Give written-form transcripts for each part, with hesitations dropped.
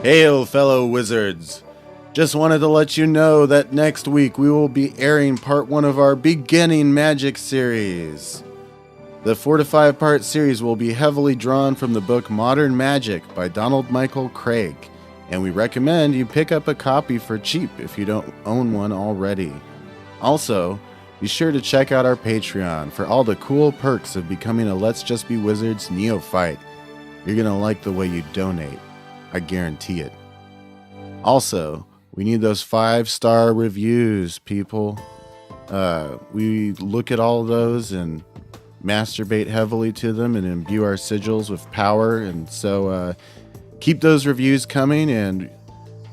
Hail, fellow wizards! Just wanted to let you know that next week we will be airing part 1 of our Beginning Magic series. The 4 to 5 part series will be heavily drawn from the book Modern Magic by Donald Michael Craig, and we recommend you pick up a copy for cheap if you don't own one already. Also, be sure to check out our Patreon for all the cool perks of becoming a Let's Just Be Wizards neophyte. You're going to like the way you donate. I guarantee it. Also, we need those 5-star reviews, people. We look at all of those and masturbate heavily to them and imbue our sigils with power. And so keep those reviews coming and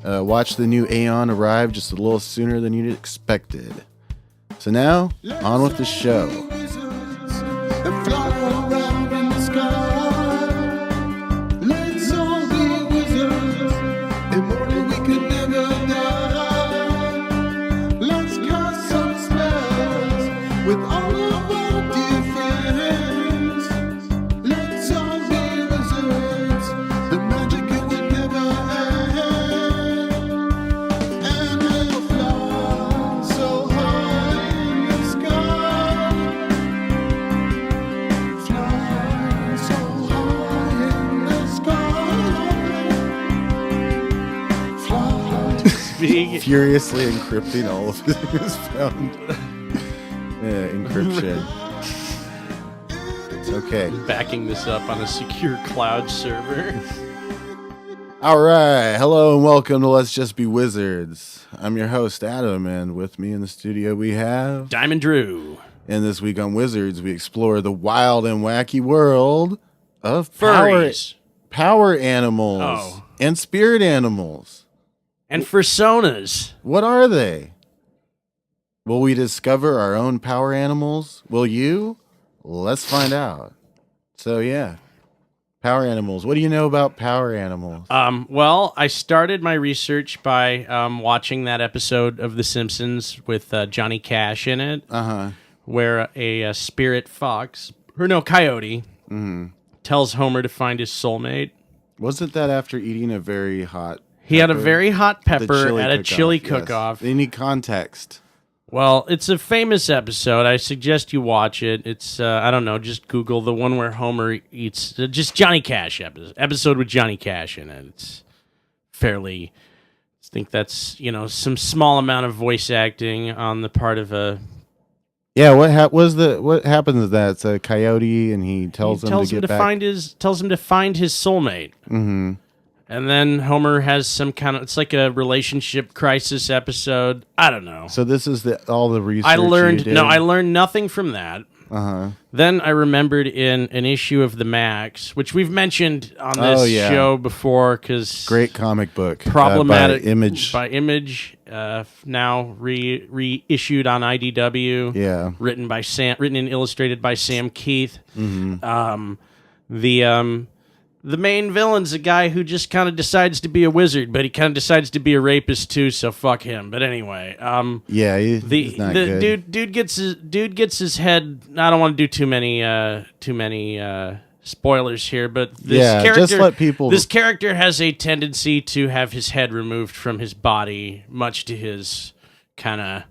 watch the new Aeon arrive just a little sooner than you'd expected. So now, on with the show. With all of our dear friends, let's all be wizards. The magic it would never end. And we'll fly so high in the sky. Fly so high in the sky. Fly. Furiously encrypting all of his found encryption. It's okay. Backing this up on a secure cloud server. All right. Hello and welcome to Let's Just Be Wizards. I'm your host, Adam, and with me in the studio we have Diamond Drew. And this week on Wizards, we explore the wild and wacky world of Furries. power animals Oh. and spirit animals. And personas. What are they? Will we discover our own power animals? Will you? Let's find out. So, yeah. Power animals. What do you know about power animals? Well, I started my research by watching that episode of The Simpsons with Johnny Cash in it, where a spirit fox, or no, coyote, tells Homer to find his soulmate. Wasn't that after eating a very hot He had a very hot The pepper at a chili yes. cook-off. They need context. Well, it's a famous episode. I suggest you watch it. It's, I don't know, just Google the one where Homer eats, just Johnny Cash episode with Johnny Cash in it. It's fairly, I think that's, some small amount of voice acting on the part of a... Yeah, what happens is that it's a coyote and he tells him to get back. Tells him to find his soulmate. Mm-hmm. And then Homer has some kind of, it's like a relationship crisis episode. I don't know. So this is all the research I learned you did? I learned nothing from that. Uh-huh. Then I remembered in an issue of the Max, which we've mentioned on this show before, because great comic book, problematic by Image, now reissued on IDW. Yeah, written and illustrated by Sam Keith. Mm-hmm. The main villain's a guy who just kind of decides to be a wizard, but he kind of decides to be a rapist too. So fuck him. But anyway, he's not good. dude gets his head. I don't want to do too many spoilers here, but just let people. This character has a tendency to have his head removed from his body, much to his kind of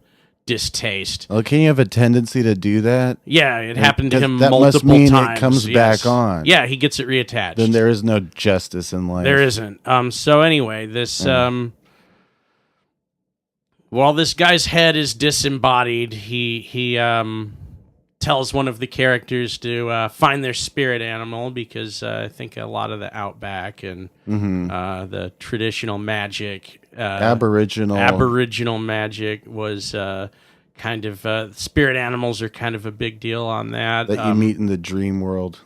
distaste. Well, can you have a tendency to do that? Yeah, it happened to him that multiple must mean times. It comes back on. Yeah, he gets it reattached. Then there is no justice in life. There isn't. So anyway, this while this guy's head is disembodied, he tells one of the characters to find their spirit animal, because I think a lot of the Outback and the traditional magic, Aboriginal magic was kind of spirit animals are kind of a big deal on that. That you meet in the dream world.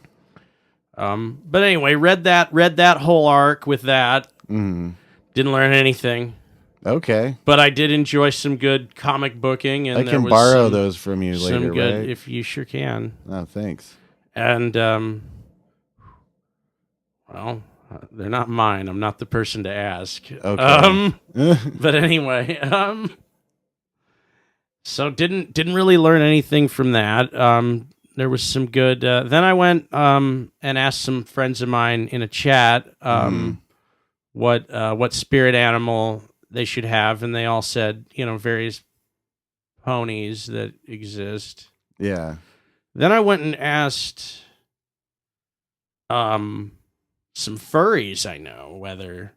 But anyway, read that whole arc with that. Didn't learn anything. Okay. But I did enjoy some good comic booking, and I can borrow those from you later, some good, right? if you sure can. Oh, thanks. And well, they're not mine. I'm not the person to ask. Okay. But anyway, so didn't really learn anything from that. There was some good. Then I went and asked some friends of mine in a chat what spirit animal they should have, and they all said, various ponies that exist. Yeah. Then I went and asked some furries I know whether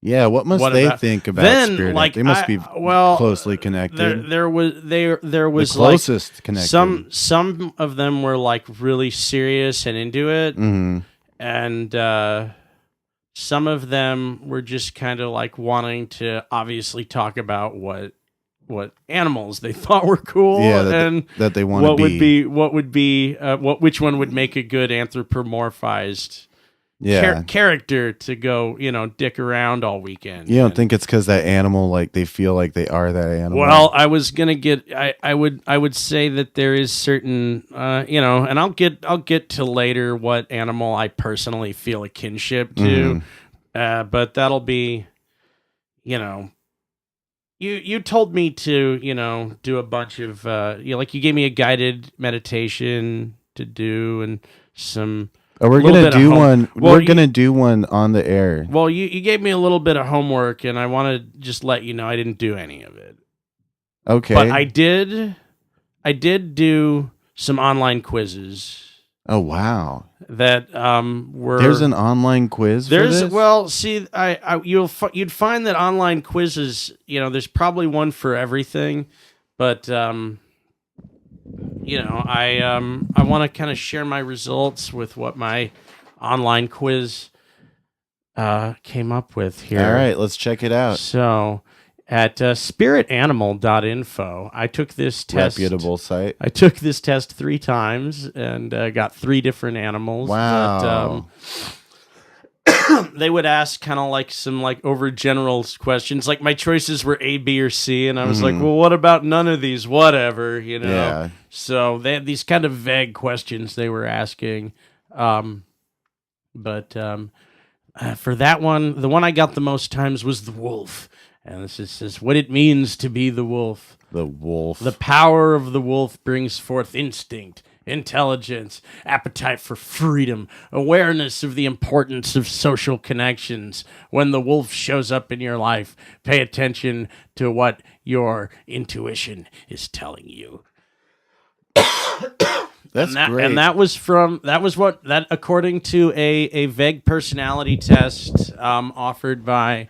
Yeah, what must What they about- think about then, spirit? like, They must be closely connected. there was the was like closest connected. some of them were like really serious and into it, Mhm. and some of them were just kind of like wanting to obviously talk about what animals they thought were cool, Yeah, and that they want to be. which one would make a good anthropomorphized Yeah. character to go, dick around all weekend. You don't And- think it's because that animal, like, they feel like they are that animal? Well, I was gonna get. I would say that there is certain, and I'll get to later what animal I personally feel a kinship to, but that'll be, you told me to, do a bunch of, like you gave me a guided meditation to do and some. oh, we're little gonna bit of do home- one. Well, we're you- gonna do one on the air. Well, you gave me a little bit of homework, and I want to just let you know I didn't do any of it. Okay. But I did do some online quizzes Oh wow. that were There's an online quiz. for this? well, see, you'd find that online quizzes, there's probably one for everything, but I want to kind of share my results with what my online quiz came up with here. All right, let's check it out. So at spiritanimal.info, I took this test. Reputable site. I took this test 3 times and got 3 different animals. Wow. That, they would ask kind of like some like overgeneral questions. Like my choices were A, B, or C, and I was like, well, what about none of these? Whatever, Yeah. So they had these kind of vague questions they were asking. But for that one, the one I got the most times was the wolf. And this is what it means to be the wolf. The wolf. The power of the wolf brings forth instinct, intelligence, appetite for freedom, awareness of the importance of social connections. When the wolf shows up in your life, pay attention to what your intuition is telling you. That's great. And that was according to a vague personality test offered by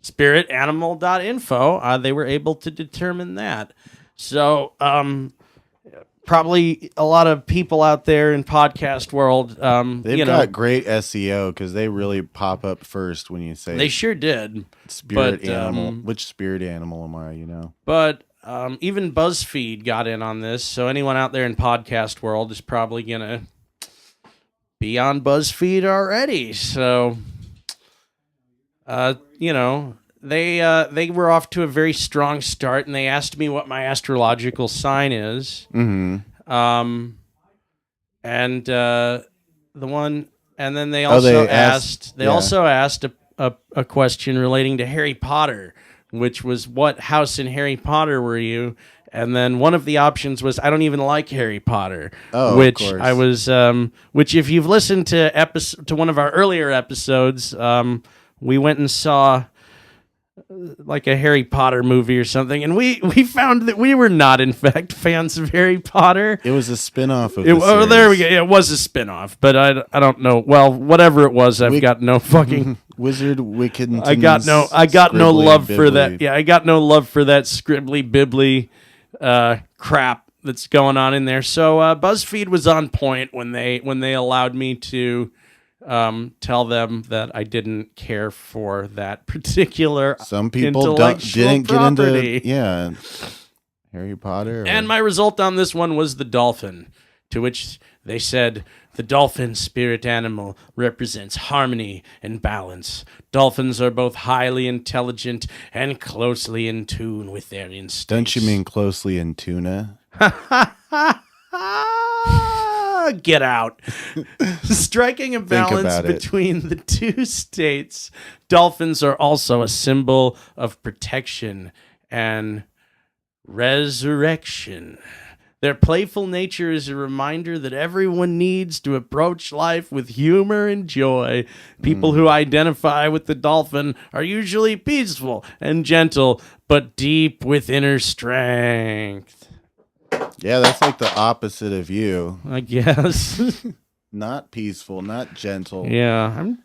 spiritanimal.info. They were able to determine that. So probably a lot of people out there in podcast world, They've got great SEO because they really pop up first when you say they sure did. spirit but, animal. Which spirit animal am I? But even BuzzFeed got in on this, so anyone out there in podcast world is probably gonna be on BuzzFeed already. So, they were off to a very strong start, and they asked me what my astrological sign is. Mm-hmm. And the one, and then they also also asked a question relating to Harry Potter, which was what house in Harry Potter were you? And then one of the options was I don't even like Harry Potter, which of course. I was, which if you've listened to one of our earlier episodes, we went and saw like a Harry Potter movie or something, and we found that we were not in fact fans of Harry Potter. It was a spin-off of There we series. go. It was a spin-off, but I don't know. Well, whatever it was, I've got no fucking Wizard Wicked. I got no love for that. Yeah, I got no love for that scribbly bibbly crap that's going on in there. So BuzzFeed was on point when they allowed me to tell them that I didn't care for that particular Some people intellectual didn't property. get into Harry Potter. or- And my result on this one was the dolphin, to which they said the dolphin spirit animal represents harmony and balance. Dolphins are both highly intelligent and closely in tune with their instincts. Don't you mean closely in tuna? Get out. Striking a balance about it. between the two states, dolphins are also a symbol of protection and resurrection. Their playful nature is a reminder that everyone needs to approach life with humor and joy. People who identify with the dolphin are usually peaceful and gentle, but deep with inner strength. Yeah, that's like the opposite of you. I guess. Not peaceful, not gentle. Yeah.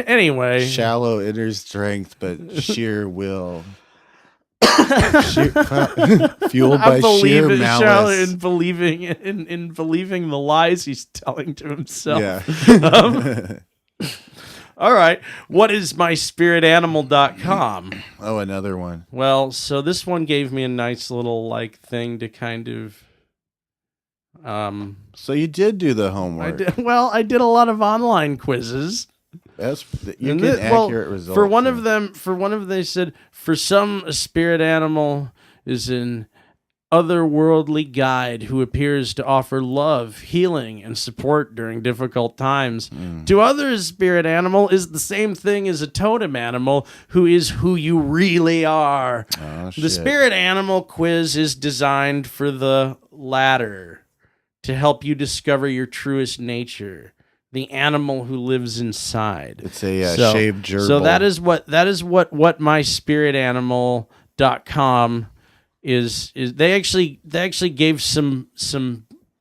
Anyway. Shallow inner strength, but sheer will. Fueled by sheer malice. In believing the lies he's telling to himself. Yeah. All right. What is myspiritanimal.com? Oh, another one. Well, so this one gave me a nice little thing to kind of So you did do the homework. I did a lot of online quizzes. You get accurate results. For one of them, they said, for some, a spirit animal is an otherworldly guide who appears to offer love, healing, and support during difficult times. To others, spirit animal is the same thing as a totem animal who is who you really are. Oh, The spirit animal quiz is designed for the latter, to help you discover your truest nature, the animal who lives inside. It's a shaved gerbil. So that is what myspiritanimal.com is they actually gave some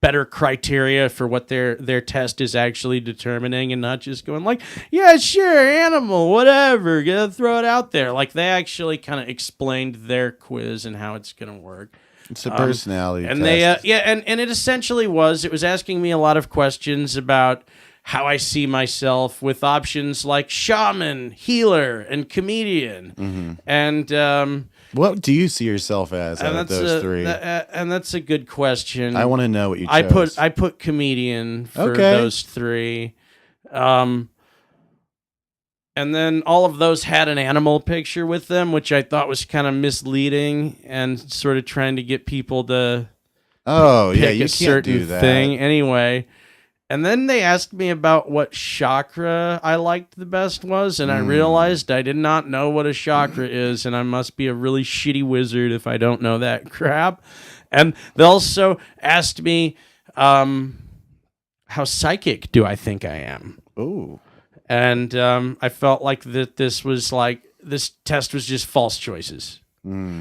better criteria for what their test is actually determining, and not just going like, yeah, sure, animal, whatever, gotta throw it out there. Like, they actually kind of explained their quiz and how it's gonna work. It's a personality and test. and it essentially was asking me a lot of questions about how I see myself, with options like shaman, healer, and comedian. And what do you see yourself as out of those three? And that's a good question. I want to know what you chose. I put comedian for Okay. those three. And then all of those had an animal picture with them, which I thought was kind of misleading and sort of trying to get people to Oh, yeah, pick you a can't certain do that. thing. Anyway, and then they asked me about what chakra I liked the best was, and I realized I did not know what a chakra is, and I must be a really shitty wizard if I don't know that crap. And they also asked me, how psychic do I think I am? Ooh. And I felt like this test was just false choices.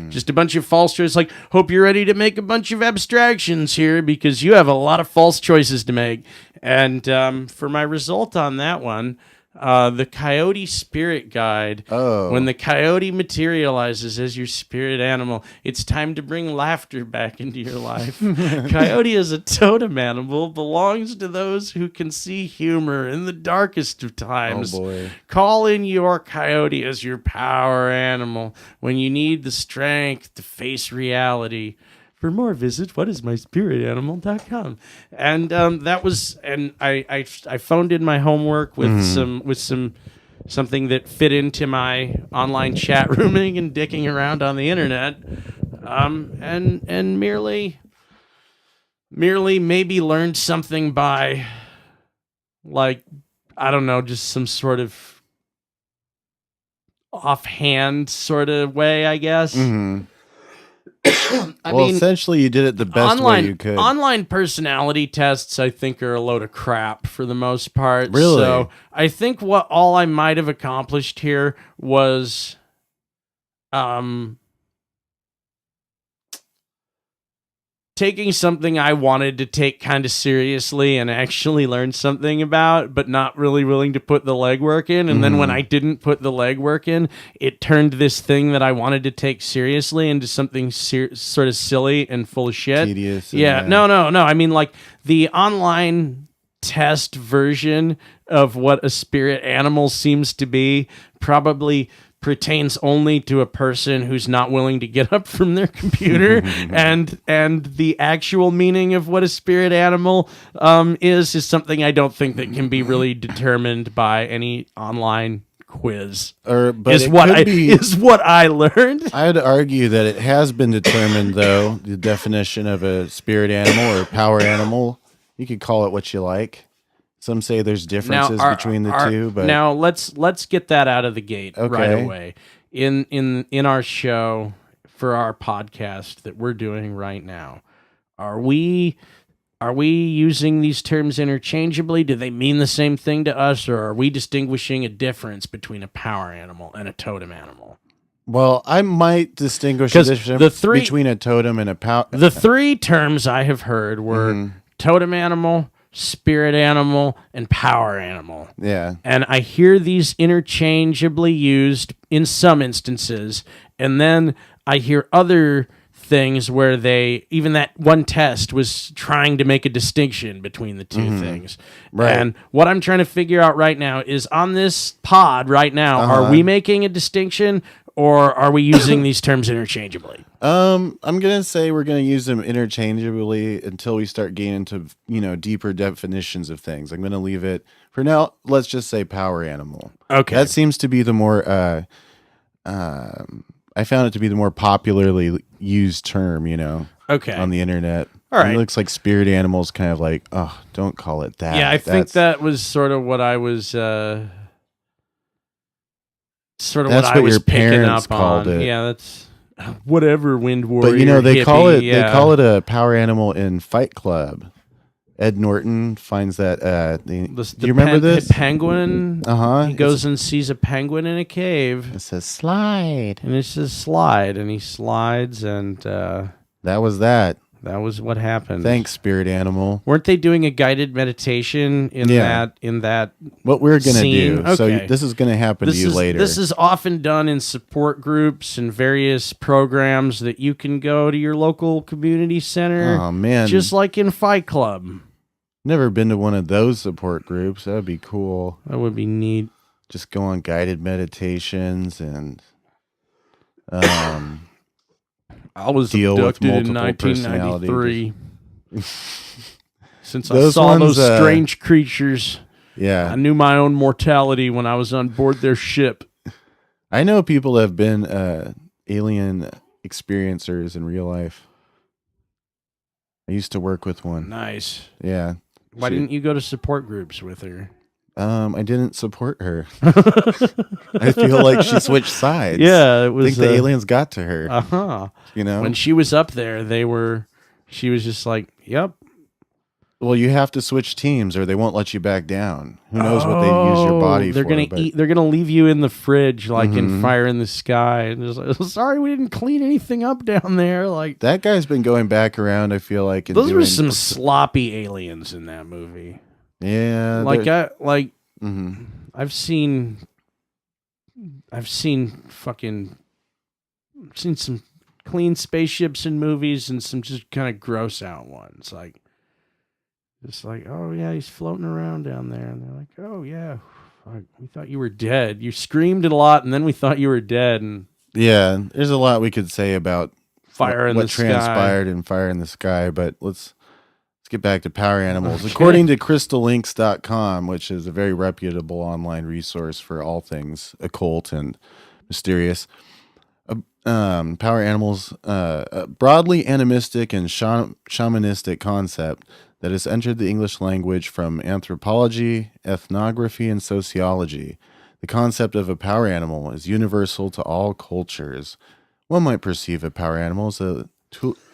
Just a bunch of false choices. Like, hope you're ready to make a bunch of abstractions here because you have a lot of false choices to make. And for my result on that one, the Coyote Spirit Guide. Oh. When the coyote materializes as your spirit animal, it's time to bring laughter back into your life. Coyote is a totem animal, belongs to those who can see humor in the darkest of times. Oh, boy. Call in your coyote as your power animal when you need the strength to face reality. For more, visit whatismyspiritanimal.com. And that was, and I phoned in my homework with something that fit into my online chat rooming and dicking around on the internet, and merely maybe learned something by, like, I don't know, just some sort of offhand sort of way, I guess. I mean, essentially, you did it the best way you could. Online personality tests, I think, are a load of crap for the most part. Really? So I think what all I might have accomplished here was, taking something I wanted to take kind of seriously and actually learn something about, but not really willing to put the legwork in. And then when I didn't put the legwork in, it turned this thing that I wanted to take seriously into something sort of silly and full of shit. Tedious. Yeah, no. I mean, like, the online test version of what a spirit animal seems to be probably pertains only to a person who's not willing to get up from their computer, and the actual meaning of what a spirit animal is something I don't think that can be really determined by any online quiz. Is what I learned. I'd argue that it has been determined, though, the definition of a spirit animal or power animal. You could call it what you like. Some say there's differences between the two, but now let's get that out of the gate right away. In our show for our podcast that we're doing right now, Are we using these terms interchangeably? Do they mean the same thing to us, or are we distinguishing a difference between a power animal and a totem animal? Well, I might distinguish 'Cause the the difference three- between a totem and a power. The three terms I have heard were totem animal, spirit animal, and power animal. Yeah. And I hear these interchangeably used in some instances, and then I hear other things where even that one test was trying to make a distinction between the two things. Right. And what I'm trying to figure out right now is, on this pod right now, are we making a distinction, or are we using these terms interchangeably? I'm gonna say we're gonna use them interchangeably until we start getting into deeper definitions of things. I'm gonna leave it for now. Let's just say power animal. Okay. That seems to be the more. I found it to be the more popularly used term. Okay. On the internet. All right. It looks like spirit animals, kind of like, oh, don't call it that. Yeah, I think that was sort of what I was. Sort of That's what I what was your picking parents up called on. it. Yeah, that's whatever. Wind Warrior. But they call hippie, it yeah. they call it a power animal in Fight Club. Ed Norton finds that. Do you remember this? Penguin. Uh-huh. He goes and sees a penguin in a cave, It says slide. and it says slide, and he slides, and That was that. that was what happened. Thanks, spirit animal. Weren't they doing a guided meditation in Yeah. that? What we're gonna Scene? do. So Okay. this is gonna happen to you later. This is often done in support groups and various programs that you can go to your local community center. Oh man, Just like in Fight Club. never been to one of those support groups. That'd be cool. That would be neat. Just go on guided meditations and I was deal with abducted in multiple 1993. Since I Those saw ones, those strange creatures, I yeah. knew my own mortality when I was on board their ship. I know people that have been alien experiencers in real life. I used to work with one. Nice. Yeah. Why didn't you go to support groups with her? I didn't support her. I feel like she switched sides. Yeah, it I was. think the aliens got to her. Uh-huh. When When she was up there, she was just like, yep. well, you have to switch teams or they won't let you back down. Who knows what they use your body they're for. gonna but- eat. They're gonna leave you in the fridge, like in Fire in the Sky. And just like, sorry, we didn't clean anything up down there. Like That guy's been going back around, I feel like. And those were doing- some sloppy aliens in that movie. Yeah. Like Mhm. I've seen some clean spaceships in movies and some just kind of gross out ones. Like, oh yeah, he's floating around down there, and they're like, oh yeah, fuck, we thought you were dead. You screamed a lot, and then we thought you were dead. And Yeah, there's a lot we could say about Fire in what the Sky. transpired in Fire in the Sky, but let's get back to power animals. According to crystallinks.com, which is a very reputable online resource for all things occult and mysterious, power animals, a broadly animistic and shamanistic concept that has entered the English language from anthropology, ethnography, and sociology. The concept of a power animal is universal to all cultures. One might perceive a power animal as a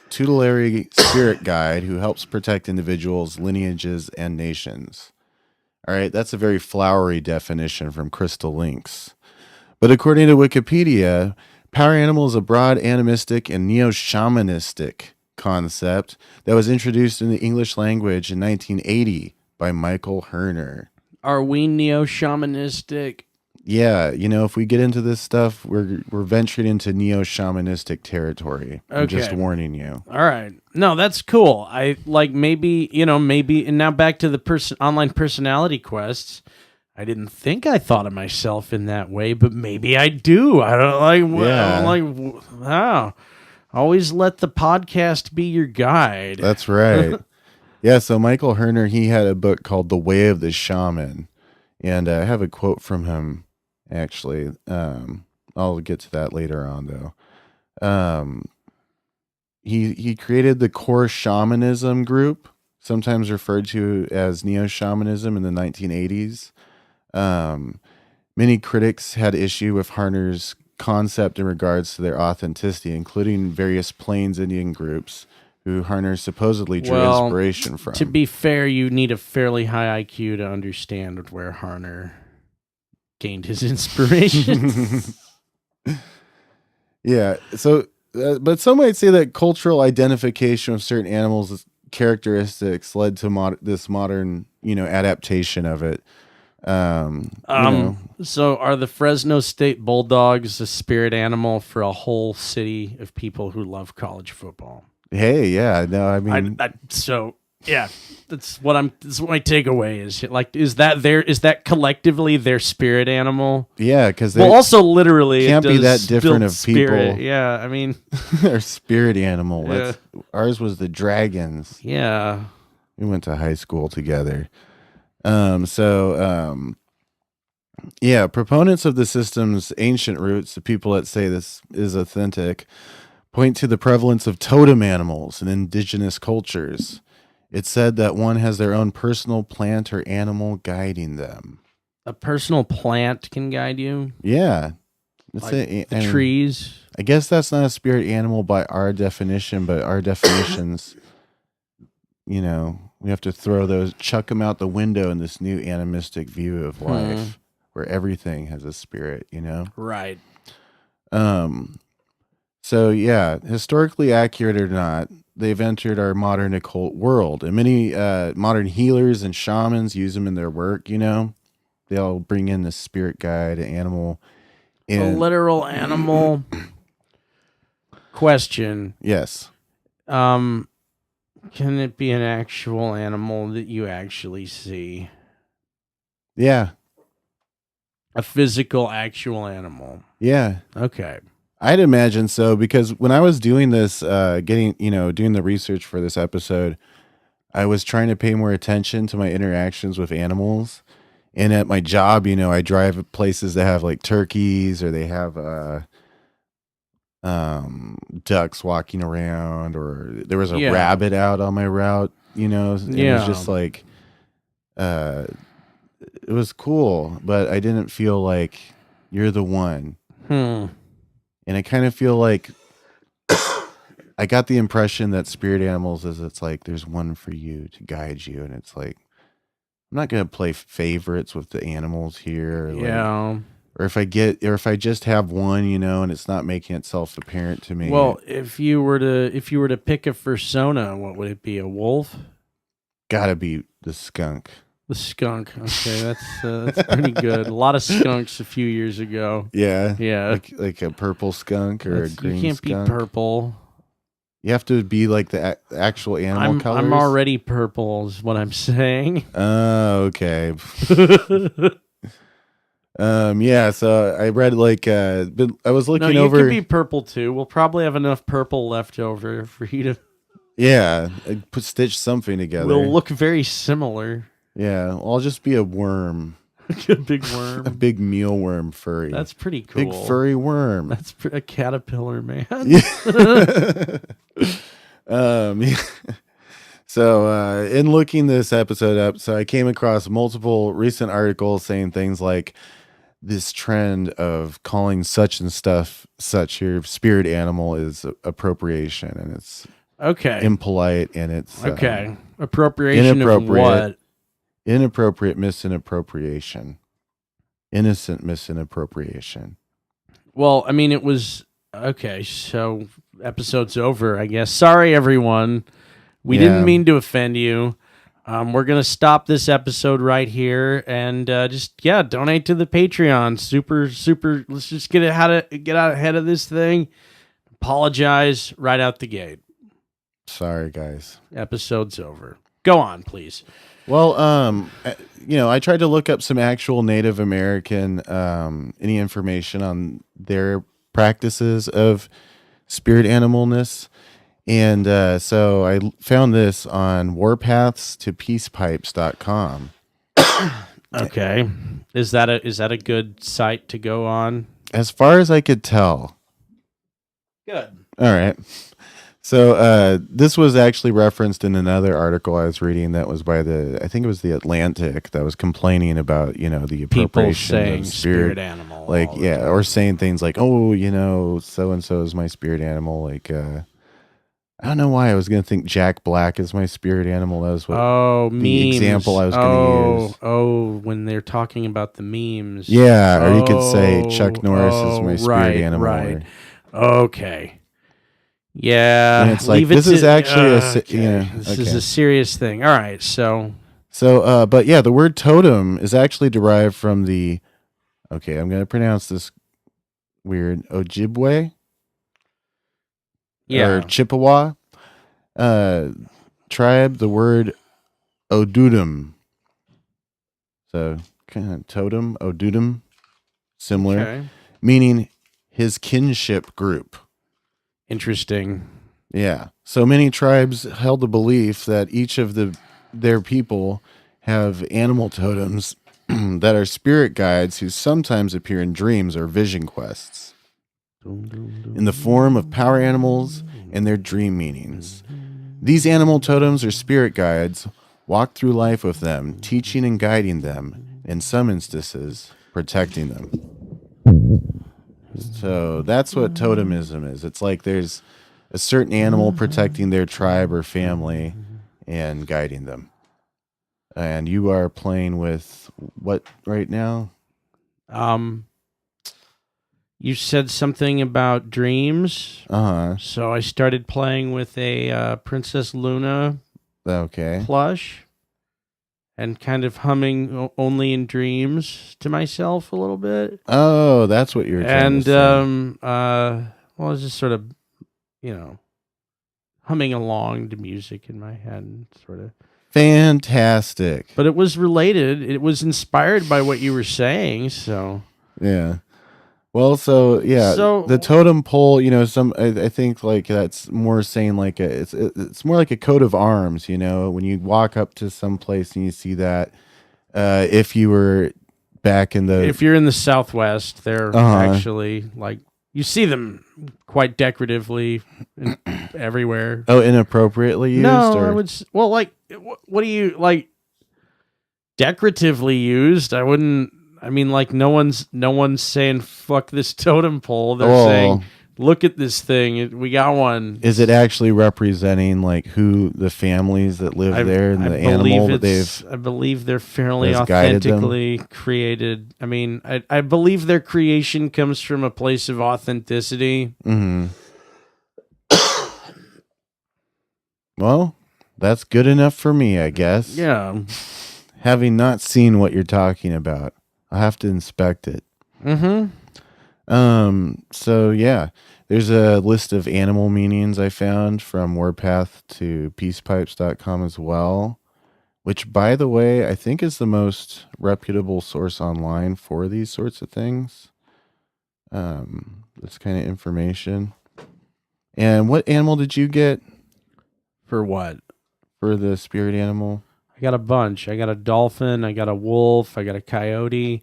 tutelary spirit guide who helps protect individuals, lineages, and nations. All right, that's a very flowery definition from Crystal Links. But according to Wikipedia, power animal is a broad animistic and neo-shamanistic concept that was introduced in the English language in 1980 by Michael Herner. Are we neo-shamanistic? Yeah, if we get into this stuff, we're venturing into neo-shamanistic territory. I'm just Okay. warning you. All right. No, that's cool. I like maybe, and now back to the online personality quests. I didn't think I thought of myself in that way, but maybe I do. I don't like, wow. Always let the podcast be your guide. That's right. Yeah, so Michael Herner, he had a book called The Way of the Shaman. And I have a quote from him, actually. I'll get to that later on, though. He created the core shamanism group, sometimes referred to as neo-shamanism in the 1980s. Many critics had issue with Herner's concept in regards to their authenticity, including various Plains Indian groups who Harner supposedly drew Well, inspiration from. To be fair, you need a fairly high IQ to understand where Harner gained his inspiration. Yeah. So, but some might say that cultural identification with certain animals' characteristics led to this modern, adaptation of it. So are the Fresno State Bulldogs a spirit animal for a whole city of people who love college football? Hey, yeah, no, I mean, Yeah, that's what my takeaway is. Like, is that collectively their spirit animal? yeah, because Well, also literally, can't it be does that different build of spirit. people. Yeah, I mean, our spirit animal. Yeah. Ours was the dragons. yeah. We went to high school together. Yeah, proponents of the system's ancient roots, the people that say this is authentic, point to the prevalence of totem animals in indigenous cultures. It's said that one has their own personal plant or animal guiding them. A personal plant can guide you. Yeah. That's Like it. the trees. I guess that's not a spirit animal by our definition, but our definitions, we have to chuck them out the window in this new animistic view of life where everything has a spirit, Right. So yeah, historically accurate or not, they've entered our modern occult world, and many modern healers and shamans use them in their work. They all bring in the spirit guide, animal, A literal animal. Question. Yes. Can it be an actual animal that you actually see? Yeah. A physical, actual animal. Yeah. Okay. I'd imagine so, because when I was doing this, doing the research for this episode, I was trying to pay more attention to my interactions with animals. And at my job, I drive places that have like turkeys, or they have ducks walking around, or there was a rabbit out on my route, and it was just like, it was cool, but I didn't feel like you're the one. And I kind of feel like I got the impression that spirit animals it's like there's one for you to guide you, and it's like I'm not gonna play favorites with the animals here. Or if I just have one, and it's not making itself apparent to me. Well, if you were to pick a persona, what would it be? A wolf? Gotta be the skunk. The skunk. Okay, that's pretty good. A lot of skunks a few years ago. Yeah. Yeah. Like a purple skunk or a green skunk. You can't be purple. You have to be like the actual animal colors. I'm already purple is what I'm saying. Oh, okay. Yeah, so I read I was looking over. You can be purple too. We'll probably have enough purple left over for you to. Yeah, stitch something together. We'll look very similar. Yeah, I'll just be a worm. A big worm. A big mealworm furry. That's pretty cool. Big furry worm. That's a caterpillar, man. Yeah. So in looking this episode up, so I came across multiple recent articles saying things like this trend of calling such and stuff such your spirit animal is appropriation, and it's impolite, and it's appropriation of what? Inappropriate misappropriation. Innocent misappropriation. Well, I mean, it was okay. So episode's over, I guess. Sorry, everyone. We didn't mean to offend you. We're gonna stop this episode right here and donate to the Patreon. Super. Let's just get out ahead of this thing. Apologize right out the gate. Sorry, guys. Episode's over. Go on, please. Well, I tried to look up some actual Native American, any information on their practices of spirit animalness. And so I found this on warpathstopeacepipes.com. Okay. Is that a good site to go on? As far as I could tell. Good. All right. So this was actually referenced in another article I was reading that was by I think it was the Atlantic, that was complaining about, the appropriation of spirit animal. Like, or saying things like, oh, so-and-so is my spirit animal. Like, I don't know why I was going to think Jack Black is my spirit animal. That was what Oh, the memes. example I was going to use. Oh, when they're talking about the memes. Yeah, or you could say Chuck Norris is my spirit right, animal. Right. Okay. Yeah. And it's like, leave it this is to- actually This is a serious thing. All right. So. But yeah, the word totem is actually derived from the, okay, I'm going to pronounce this weird, Ojibwe. Yeah. Or Chippewa tribe, the word Odudum. So kind of totem, Odudum, similar, Okay. meaning his kinship group. Interesting. Yeah. So many tribes held the belief that each of their people have animal totems that are spirit guides who sometimes appear in dreams or vision quests in the form of power animals and their dream meanings. These animal totems or spirit guides walk through life with them, teaching and guiding them, in some instances, protecting them. So that's what totemism is. It's like there's a certain animal protecting their tribe or family and guiding them. And you are playing with what right now? You said something about dreams. Uh-huh. So I started playing with a Princess Luna Okay. plush and kind of humming only in dreams to myself a little bit. Oh, that's what you're trying to say. Well, I was just sort of, humming along to music in my head, sort of. Fantastic. But it was related. It was inspired by what you were saying, so. Yeah. Well, so yeah, So- the totem pole, I think like that's more saying like it's more like a coat of arms, when you walk up to some place and you see that, if you were back in the, If you're in the Southwest, they're Uh-huh. actually like, you see them quite decoratively everywhere. inappropriately used, No, or I would. Well, like, what do you like? Decoratively used? I wouldn't. I mean, like, no one's saying fuck this totem pole. They're saying, look at this thing. We got one. is it actually representing like who the families that live there and the animal that they've? I believe they're fairly has guided them? authentically created. I mean, I believe their creation comes from a place of authenticity. Mm-hmm. Well, that's good enough for me, I guess. Yeah. Having not seen what you're talking about, I'll have to inspect it. Mm-hmm. So yeah, there's a list of animal meanings I found from Warpath to peacepipes.com as well, which, by the way, I think is the most reputable source online for these sorts of things. This kind of information. And what animal did you get For what? for the spirit animal? I got a bunch. I got a dolphin. I got a wolf. I got a coyote.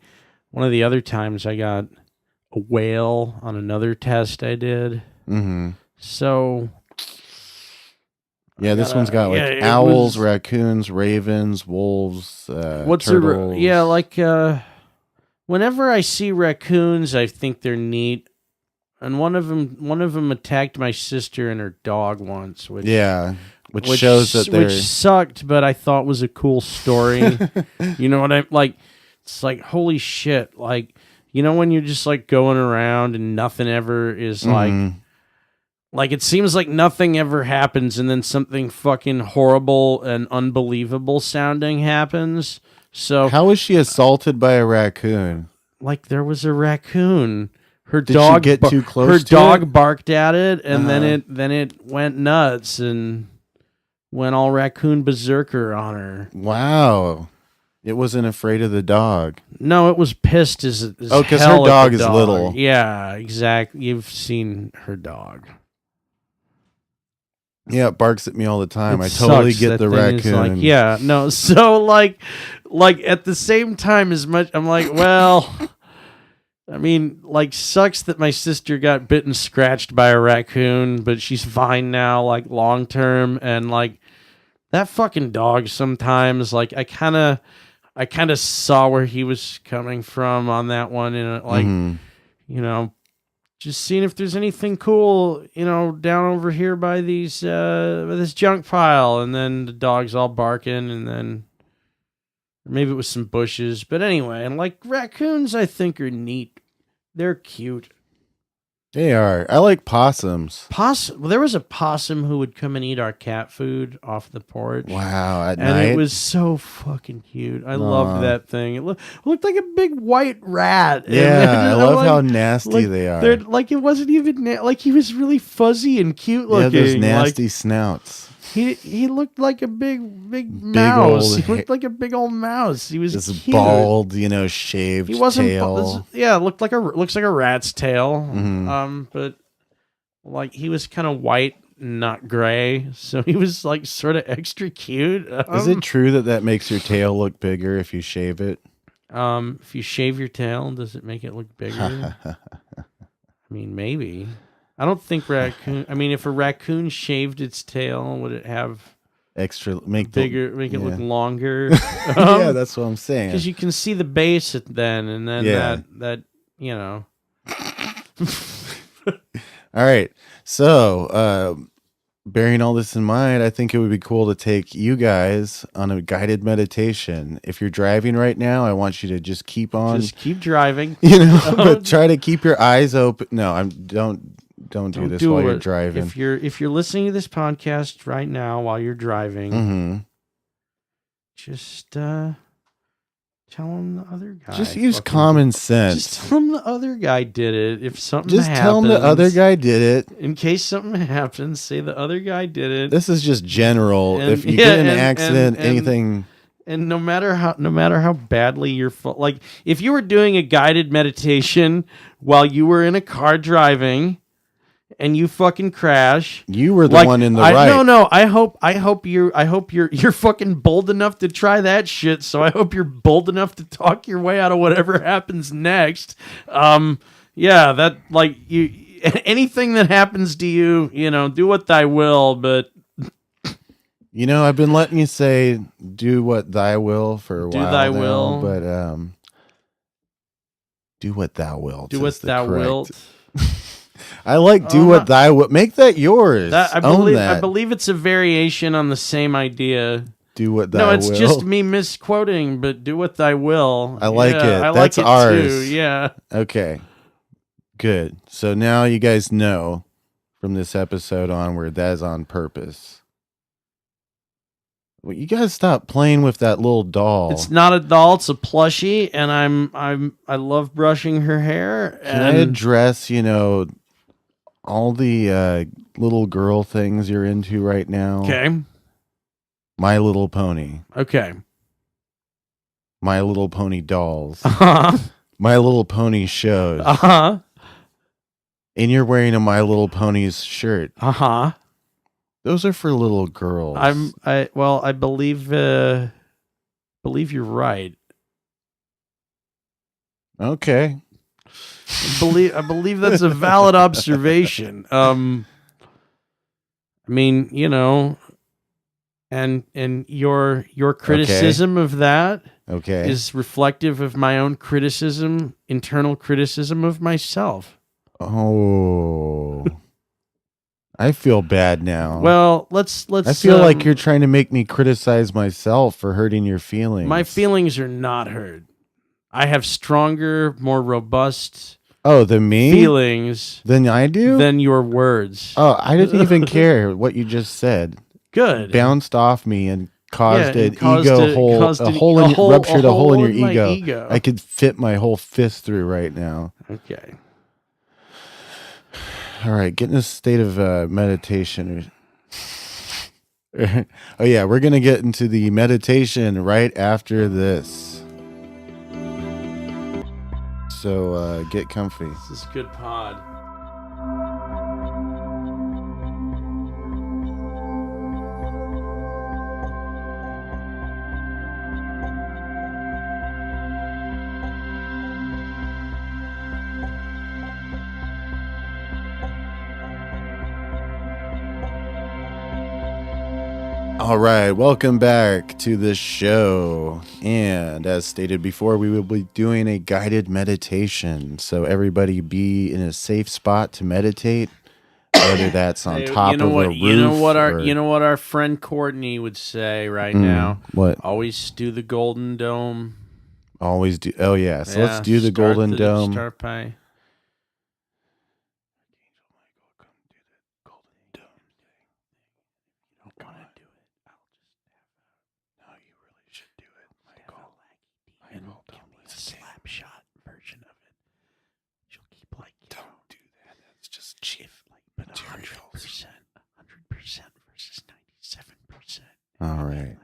One of the other times I got a whale on another test I did. Mm-hmm. So Yeah, this one's got like it owls, was- raccoons, ravens, wolves, what's turtles. whenever I see raccoons, I think they're neat. And one of them attacked my sister and her dog once, which which shows that they're which sucked, but I thought was a cool story. You know what I'm like? It's like, holy shit! Like, when you're just like going around and nothing ever is like it seems like nothing ever happens, and then something fucking horrible and unbelievable sounding happens. So, How was she assaulted by a raccoon? like, there was a raccoon. Her Did dog she get too close Her to dog it? barked at it, and Uh-huh. then it went nuts and went all raccoon berserker on her. Wow. It wasn't afraid of the dog. No, it was pissed as Oh, 'cause hell her at dog the is little. Yeah, exactly. You've seen her dog. Yeah, it barks at me all the time. It I totally sucks. get That the thing is raccoon. like, yeah, no. So like at the same time, as much I'm like, well, I mean, like, sucks that my sister got bit and scratched by a raccoon, but she's fine now, like, long term. And like that fucking dog, sometimes, like, I kind of saw where he was coming from on that one, and like, Mhm. just seeing if there's anything cool, down over here by these by this junk pile. And then the dog's all barking, and then maybe it was some bushes. But anyway, and like raccoons, I think are neat. They're cute. They are. I like possums. Well, there was a possum who would come and eat our cat food off the porch. Wow, at and night? it was so fucking cute. I loved that thing. It looked like a big white rat. Yeah, I love how nasty they are. Like it wasn't even like he was really fuzzy and cute looking. Yeah, those nasty snouts. He looked like a big mouse. He looked like a big old mouse. He was this cute. bald, shaved He wasn't tail. looks like a rat's tail. Mm-hmm. But like he was kind of white, not gray, so he was like sort of extra cute. Is it true that makes your tail look bigger if you shave it? If you shave your tail, does it make it look bigger? I mean, maybe. I don't think raccoon. I mean, if a raccoon shaved its tail, would it have extra make it look longer? Yeah, that's what I'm saying. Because you can see the base then, and then that. All right. So, bearing all this in mind, I think it would be cool to take you guys on a guided meditation. If you're driving right now, I want you to just keep on. Just keep driving. But try to keep your eyes open. No, don't do this while you're driving. If you're listening to this podcast right now while you're driving, just tell him the other guy. Just use common sense. Just tell him the other guy did it. If something happens, tell him the other guy did it. In case something happens, say the other guy did it. This is just general. If you get in an accident, anything. And no matter how badly you're like, if you were doing a guided meditation while you were in a car driving, and you fucking crash. You were the one in the right. No. I hope you're fucking bold enough to try that shit. So I hope you're bold enough to talk your way out of whatever happens next. Yeah, that like you. Anything that happens to you, do what thy will. But I've been letting you say "do what thy will" for a while. Do thy will, but do what thou wilt. Do what thou wilt. I like do what thy will. Make that yours. I believe it's a variation on the same idea. Do what thy will. No, it's just me misquoting, but do what thy will. I like it. That's like it ours. Too. Yeah. Okay. Good. So now you guys know from this episode onward that is on purpose. Well, you gotta stop playing with that little doll. It's not a doll; it's a plushie, and I love brushing her hair. Can I address, all the little girl things you're into right now? Okay. My Little Pony. Okay. My Little Pony dolls. Uh-huh. My Little Pony shows. Uh-huh. And you're wearing a My Little Ponies shirt. Uh-huh. Those are for little girls. I believe you're right. Okay. I believe that's a valid observation. I mean, and your criticism of that is reflective of my own internal criticism of myself. Oh. I feel bad now. Well, let's. I feel like you're trying to make me criticize myself for hurting your feelings. My feelings are not hurt. I have stronger, more robust than me? Feelings than I do? Than your words. Oh, I didn't even care what you just said. Good. Bounced off me and caused an ruptured a hole in your ego. I could fit my whole fist through right now. Okay. All right, get in a state of meditation. Oh yeah, we're going to get into the meditation right after this. So get comfy. This is good pod. All right, welcome back to the show. And as stated before, we will be doing a guided meditation. So everybody be in a safe spot to meditate, whether that's on top of a roof. You know what or- our friend Courtney would say right now. What? Always do the Golden Dome. Always do. Oh, yeah. So let's do the Golden Dome. Start by. Slapshot version of it. She'll keep like Don't do that. That's just cheap. But 100% versus 97%. All right.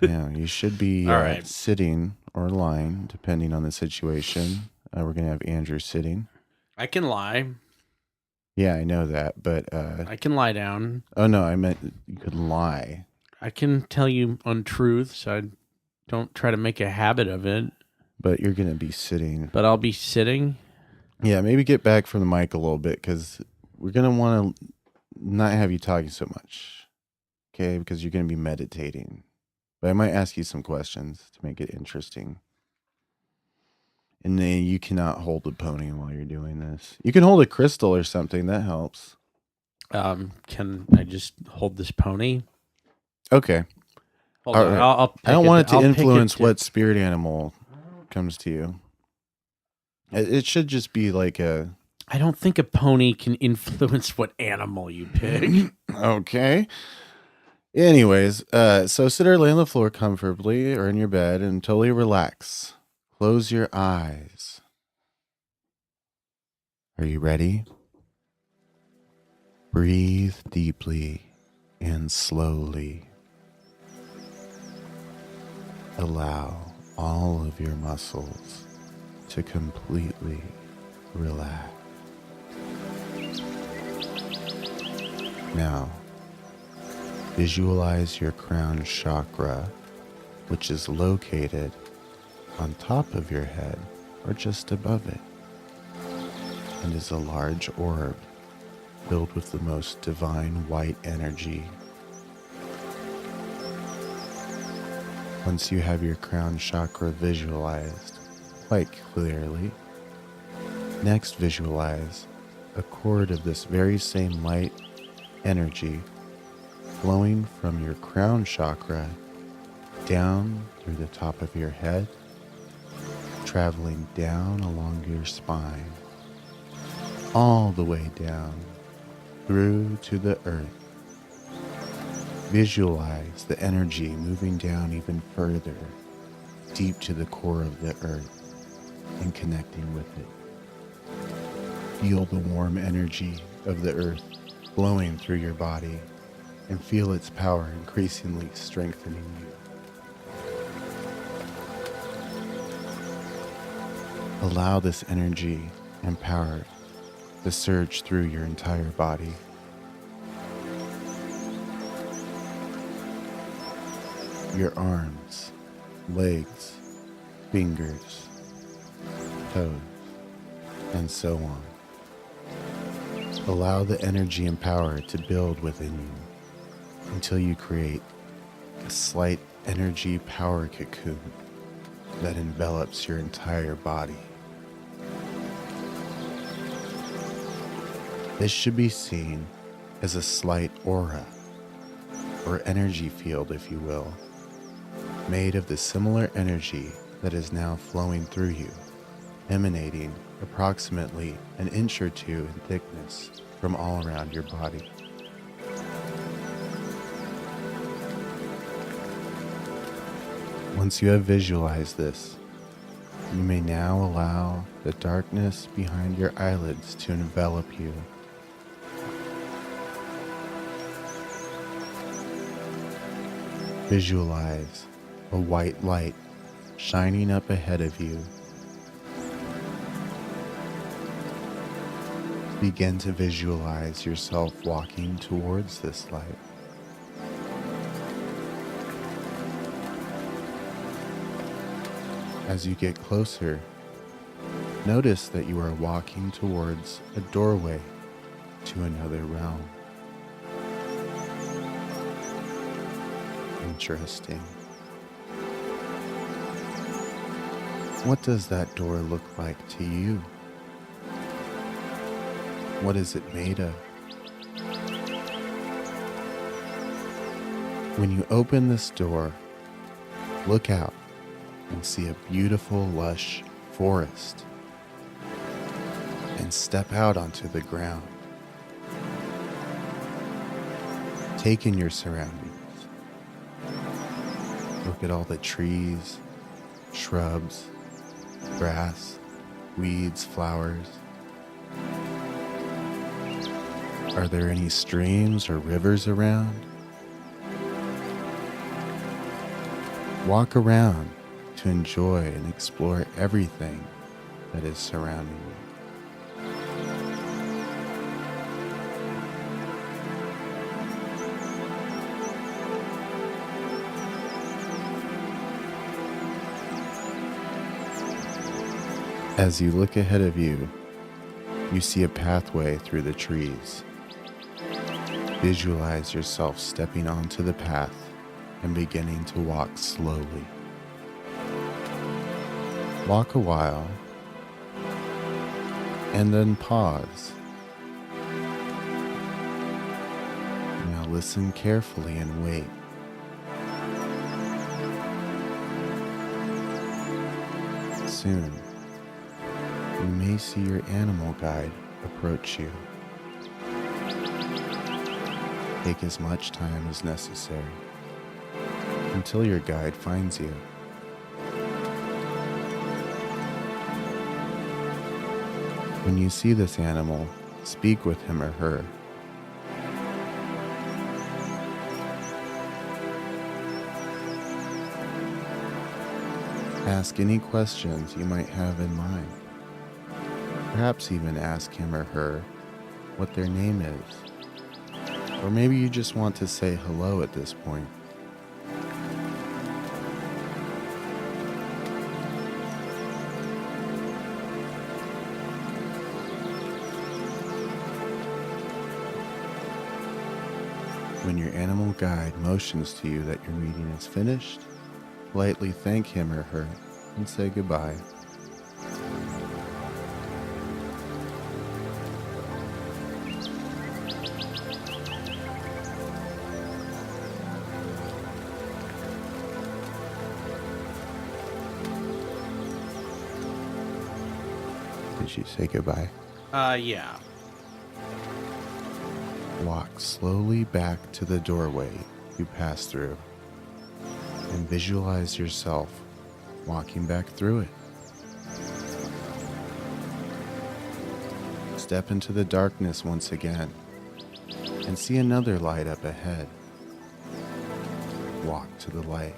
Yeah, you should be All right. sitting or lying, depending on the situation. We're going to have Andrew sitting. I can lie. Yeah, I know that, but... I can lie down. Oh, no, I meant you could lie. I can tell you untruths. I don't try to make a habit of it. But you're going to be sitting. But I'll be sitting. Yeah, maybe get back from the mic a little bit, because we're going to want to not have you talking so much, okay? Because you're going to be meditating. But I might ask you some questions to make it interesting. And then you cannot hold the pony while you're doing this. You can hold a crystal or something. That helps. Can I just hold this pony? Okay. Hold All on. right. I'll I don't want it to I'll pick influence it. what spirit animal comes to you. It should just be like a... I don't think a pony can influence what animal you pick. Okay. Anyways, so sit or lay on the floor comfortably or in your bed and totally relax. Close your eyes. Are you ready? Breathe deeply and slowly. Allow all of your muscles to completely relax. Now, visualize your crown chakra, which is located on top of your head or just above it, and is a large orb filled with the most divine white energy. Once you have your crown chakra visualized quite clearly, next visualize a cord of this very same light energy flowing from your crown chakra down through the top of your head, traveling down along your spine, all the way down through to the earth. Visualize the energy moving down even further, deep to the core of the earth, and connecting with it. Feel the warm energy of the earth flowing through your body, and feel its power increasingly strengthening you. Allow this energy and power to surge through your entire body. Your arms, legs, fingers, toes, and so on. Allow the energy and power to build within you until you create a slight energy power cocoon that envelops your entire body. This should be seen as a slight aura, or energy field, if you will, made of the similar energy that is now flowing through you, emanating approximately an inch or two in thickness from all around your body. Once you have visualized this, you may now allow the darkness behind your eyelids to envelop you. Visualize a white light shining up ahead of you. Begin to visualize yourself walking towards this light. As you get closer, notice that you are walking towards a doorway to another realm. interesting. What does that door look like to you? What is it made of? When you open this door, look out and see a beautiful, lush forest, and step out onto the ground. Take in your surroundings. Look at all the trees, shrubs, grass, weeds, flowers. Are there any streams or rivers around? Walk around to enjoy and explore everything that is surrounding you. As you look ahead of you, you see a pathway through the trees. Visualize yourself stepping onto the path and beginning to walk slowly. Walk a while and then pause. Now listen carefully and wait. Soon, you may see your animal guide approach you. Take as much time as necessary until your guide finds you. When you see this animal, speak with him or her. Ask any questions you might have in mind. Perhaps even ask him or her what their name is. Or maybe you just want to say hello at this point. When your animal guide motions to you that your meeting is finished, politely thank him or her and say goodbye. Did she say goodbye? Yeah. Walk slowly back to the doorway you passed through and visualize yourself walking back through it. Step into the darkness once again and see another light up ahead. Walk to the light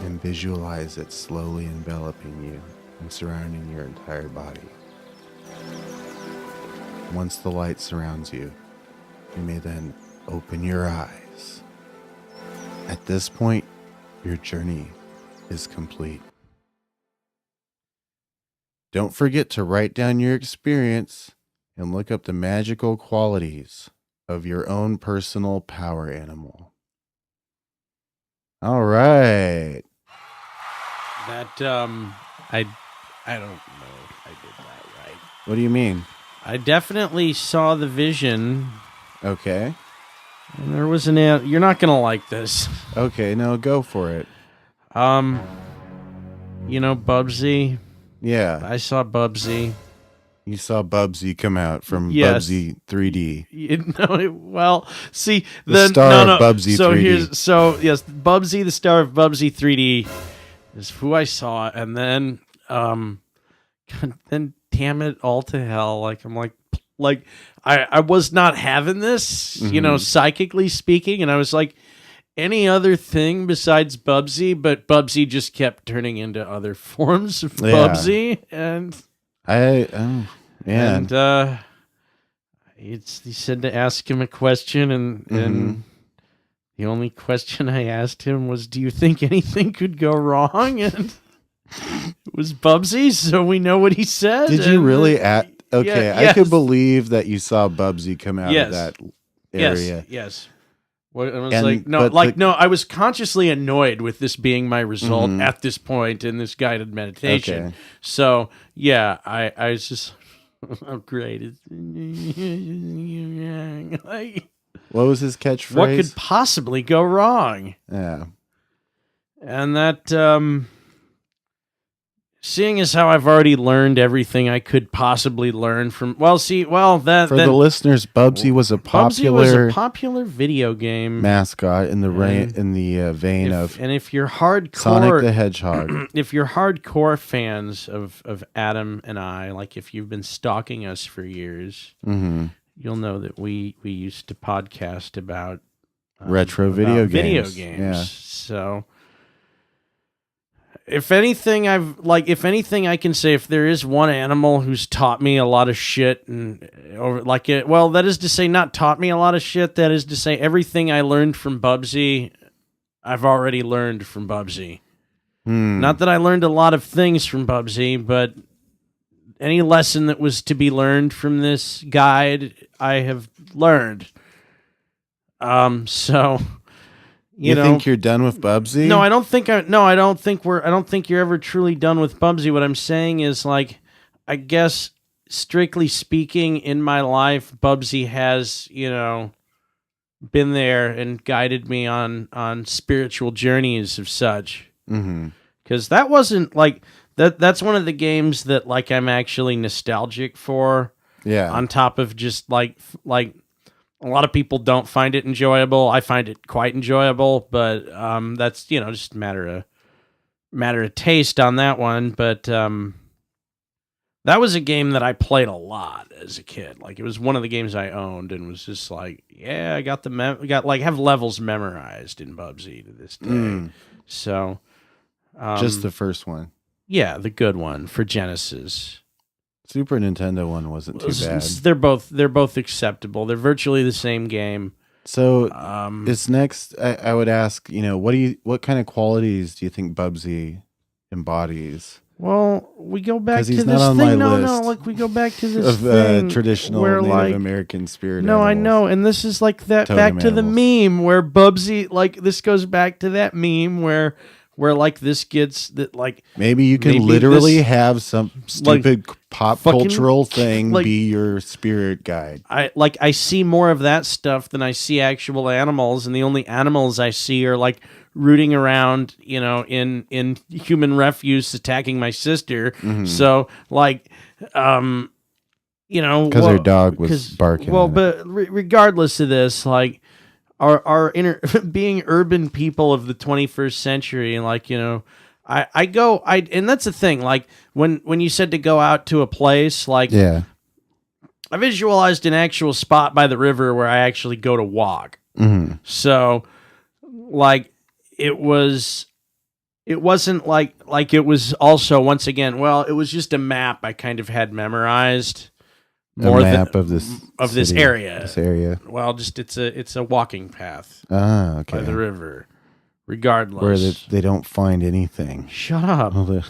and visualize it slowly enveloping you and surrounding your entire body. Once the light surrounds you, you may then open your eyes. At this point, your journey is complete. Don't forget to write down your experience and look up the magical qualities of your own personal power animal. All right. That I don't know if I did that right. What do you mean? I definitely saw the vision. Okay. And there was you're not gonna like this. Okay, no, go for it. You know Bubsy? Yeah. I saw Bubsy. You saw Bubsy come out from Yes. Bubsy 3D. Well, see The star of Bubsy so 3D. Yes, Bubsy, the star of Bubsy 3D, is who I saw, and then damn it all to hell, like I'm like I was not having this, psychically speaking, and I was like any other thing besides Bubsy, but Bubsy just kept turning into other forms of Bubsy, and he said to ask him a question, and the only question I asked him was, "Do you think anything could go wrong?" And it was Bubsy, so we know what he said. Did you really Okay, yes. I could believe that you saw Bubsy come out of that area. Yes. What, I was And- like, no, but like the- no. I was consciously annoyed with this being my result at this point in this guided meditation. Okay. So yeah, I was just, oh great. Like, What was his catchphrase? what could possibly go wrong? Yeah. And that, seeing as how I've already learned everything I could possibly learn from, that For the listeners, Bubsy was a Bubsy was popular a popular video game mascot in the vein of if you're hardcore Sonic the Hedgehog. if you're hardcore fans of Adam and I, like if you've been stalking us for years, Hmm. you'll know that we used to podcast about Retro about video video games. games. Yeah. So if anything I can say, if there is one animal who's taught me a lot of shit that is to say, not taught me a lot of shit, that is to say, everything I learned from Bubsy, I've already learned from Bubsy. Not that I learned a lot of things from Bubsy, but any lesson that was to be learned from this guide, I have learned. So You know, think you're done with Bubsy? no, I don't think you're ever truly done with Bubsy. What I'm saying is, like, I guess strictly speaking, in my life, Bubsy has, been there and guided me on spiritual journeys of such. Mm-hmm. Because that wasn't like that's one of the games that, like, I'm actually nostalgic for. Yeah. On top of just like a lot of people don't find it enjoyable. I find it quite enjoyable, but that's just a matter of taste on that one. But that was a game that I played a lot as a kid. Like, it was one of the games I owned, and was just like, yeah, I got have levels memorized in Bubsy to this day. So Just the first one. yeah, the good one for Genesis. Super Nintendo one wasn't too bad. They're both acceptable. They're virtually the same game. So this next, I would ask, what kind of qualities do you think Bubsy embodies? Well, we go back 'Cause to he's this not on thing. my No, list like we go back to this Of thing traditional where, Native like, American spirit No, I animals. know, and this is like that Totem back to the animals. meme where Bubsy, like, this goes back to that meme where like this gets that, like, Maybe you can maybe literally this- have some stupid pop fucking, cultural thing like- be your spirit guide. I see more of that stuff than I see actual animals, and the only animals I see are, like, rooting around, in human refuse attacking my sister. So, like, Because her dog was barking. Well, at it. but regardless of this, like, our being urban people of the 21st century, like, and that's the thing, like, when you said to go out to a place, like, yeah. I visualized an actual spot by the river where I actually go to walk. Mhm. So, like, it wasn't like it was also, once again, well, it was just a map I kind of had memorized. A map of this this area. This area. Well, just it's a walking path Ah, okay. by the river. Regardless, Where they don't find anything. shut up. Well,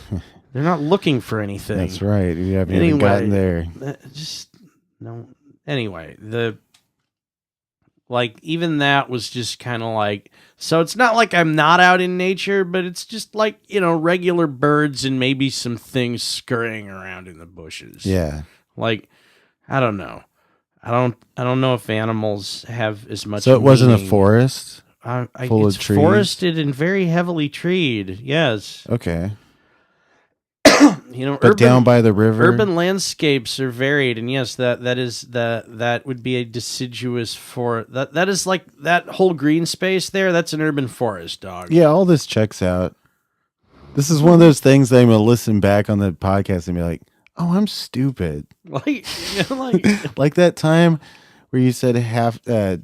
They're not looking for anything. that's right. You haven't even Anyway, gotten there. Just no. Anyway, even that was just kind of like, so it's not like I'm not out in nature, but it's just like, regular birds and maybe some things scurrying around in the bushes. Yeah. Like, I don't know. I don't know if animals have as much. So it wasn't a meaning. forest? Full It's of trees? forested and very heavily treed. Yes. Okay. But down by the river? urban landscapes are varied, and yes, that would be a deciduous forest. That is like that whole green space there. That's an urban forest, dog. Yeah, all this checks out. This is one of those things that I'm going to listen back on the podcast and be like, oh, I'm stupid. like Like that time where you said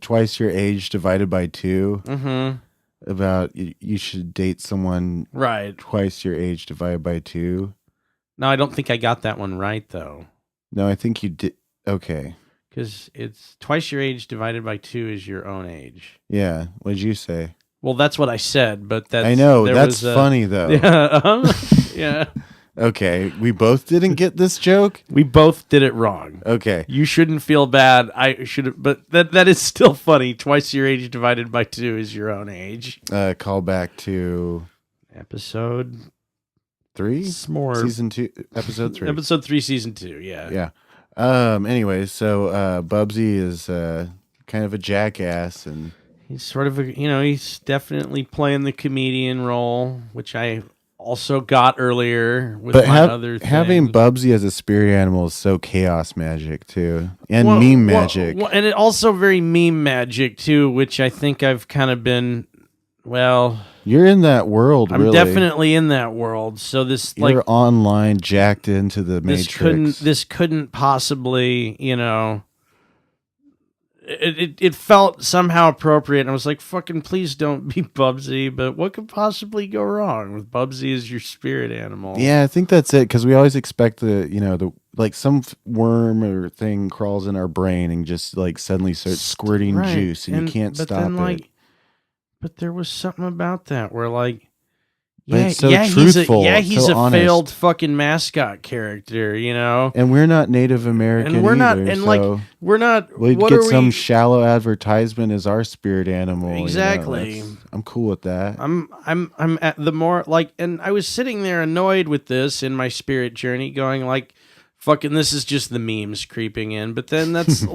twice your age divided by 2 about you should date someone right. twice your age divided by 2. No, I don't think I got that one right though, No, I think you did. Okay. because it's twice your age divided by 2 is your own age. Yeah. What did you say? Well, that's what I said, but that's I know. there That's was funny, though. Yeah, yeah. Okay, we both didn't get this joke? We both did it wrong. Okay. You shouldn't feel bad. I should, but that is still funny. Twice your age divided by 2 is your own age. Call back to Episode 3? S'more. Season 2, episode 3. Episode 3, season 2. Yeah. Yeah. Anyway, so Bubsy is kind of a jackass, and He's sort of he's definitely playing the comedian role, which I also got earlier with my other thing. having Bubsy as a spirit animal is so chaos magic too, and meme magic. And it also very meme magic too, which I think I've kind of been. Well, you're in that world. I'm definitely in that world. So you're online, jacked into the Matrix. This couldn't possibly, It felt somehow appropriate, and I was like, "Fucking please don't be Bubsy." But what could possibly go wrong with Bubsy as your spirit animal? Yeah, I think that's it, because we always expect the some worm or thing crawls in our brain and just like suddenly starts squirting juice, and you can't stop it. But there was something about that where it's so truthful. He's so a honest. failed fucking mascot character, And we're not Native American, and we're not, either, and so we're not. we'd what get are some we? shallow advertisement as our spirit animal. Exactly. I'm cool with that. I'm at the more and I was sitting there annoyed with this in my spirit journey, going fucking, this is just the memes creeping in. But then that's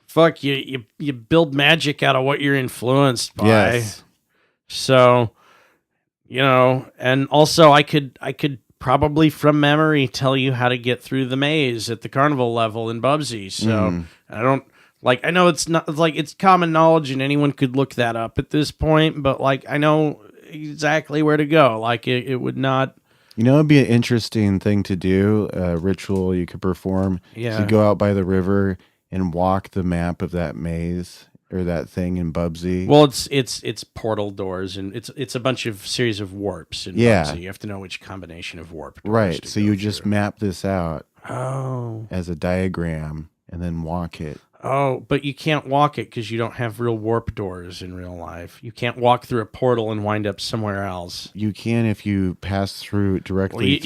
fuck you build magic out of what you're influenced by. Yes. So, and also I could probably from memory tell you how to get through the maze at the carnival level in Bubsy. So I don't I know it's not it's common knowledge and anyone could look that up at this point, but I know exactly where to go. It would not. It'd be an interesting thing to do, a ritual you could perform. Yeah. To go out by the river and walk the map of that maze or that thing in Bubsy. Well, it's portal doors, and it's a bunch of series of warps in Bubsy. You have to know which combination of warp doors. Right. So you just map this out as a diagram and then walk it. Oh, but you can't walk it because you don't have real warp doors in real life. You can't walk through a portal and wind up somewhere else. You can if you pass through directly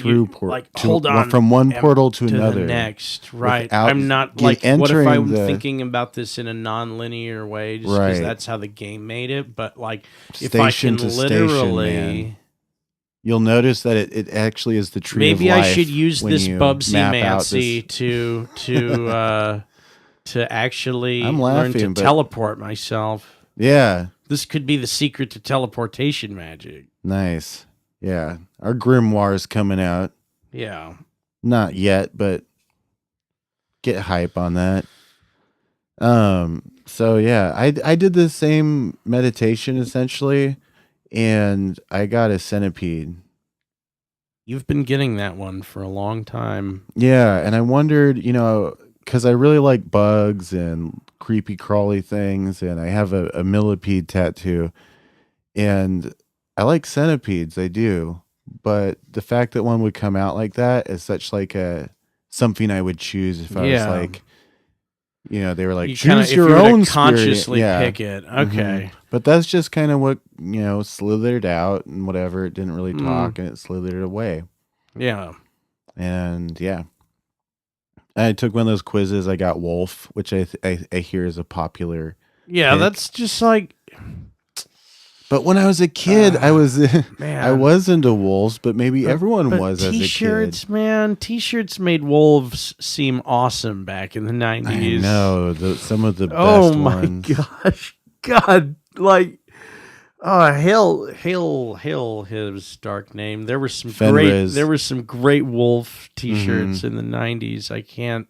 hold on, from one portal to another. The next, right? I'm not what if I'm thinking about this in a non-linear way, just because that's how the game made it. But if I can literally. You'll notice that it actually is the tree Maybe of life. I should use this Bubsy-mancy to actually learn to teleport myself. Yeah. This could be the secret to teleportation magic. Nice. Yeah. Our grimoire's coming out. Yeah. Not yet, but get hype on that. So yeah, I did the same meditation essentially, and I got a centipede. You've been getting that one for a long time. Yeah, and I wondered, because I really like bugs and creepy crawly things, and I have a millipede tattoo, and I like centipedes, I do, but the fact that one would come out like that is such something I would choose if I was they were like, choose your own consciously pick it. Okay. But that's just kind of what, slithered out and whatever. It didn't really talk and it slithered away. Yeah. And yeah. I took one of those quizzes. I got Wolf, which I hear is a popular. Yeah, pick. That's just But when I was a kid, I was into wolves, but maybe everyone was as a kid. T-shirts, man. T-shirts made wolves seem awesome back in the 90s. I know. Some of the best ones. Oh my gosh. God. Hail his dark name. There were some great wolf T-shirts in the 90s. I can't.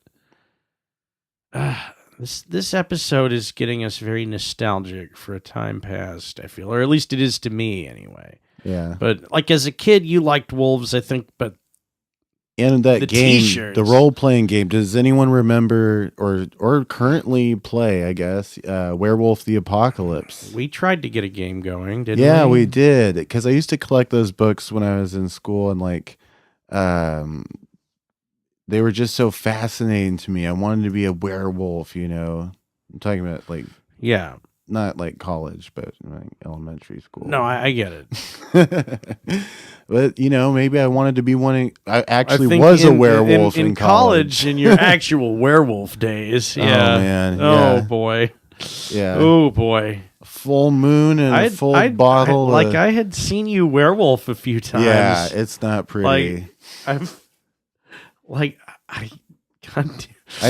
This episode is getting us very nostalgic for a time past, I feel, or at least it is to me anyway. Yeah. But as a kid, you liked wolves, I think. But in that the game, T-shirts. The role-playing game, does anyone remember or currently play, I guess, Werewolf the Apocalypse? We tried to get a game going, didn't we? Yeah, we did. Because I used to collect those books when I was in school, and they were just so fascinating to me. I wanted to be a werewolf, I'm talking about yeah, not college, but elementary school. No, I get it. But maybe I wanted to be one. I actually think was a werewolf in college. in your actual werewolf days. Yeah. Oh man. Oh Yeah. boy. Yeah. Oh boy. Full moon and a full bottle. I had seen you werewolf a few times. Yeah, it's not pretty. I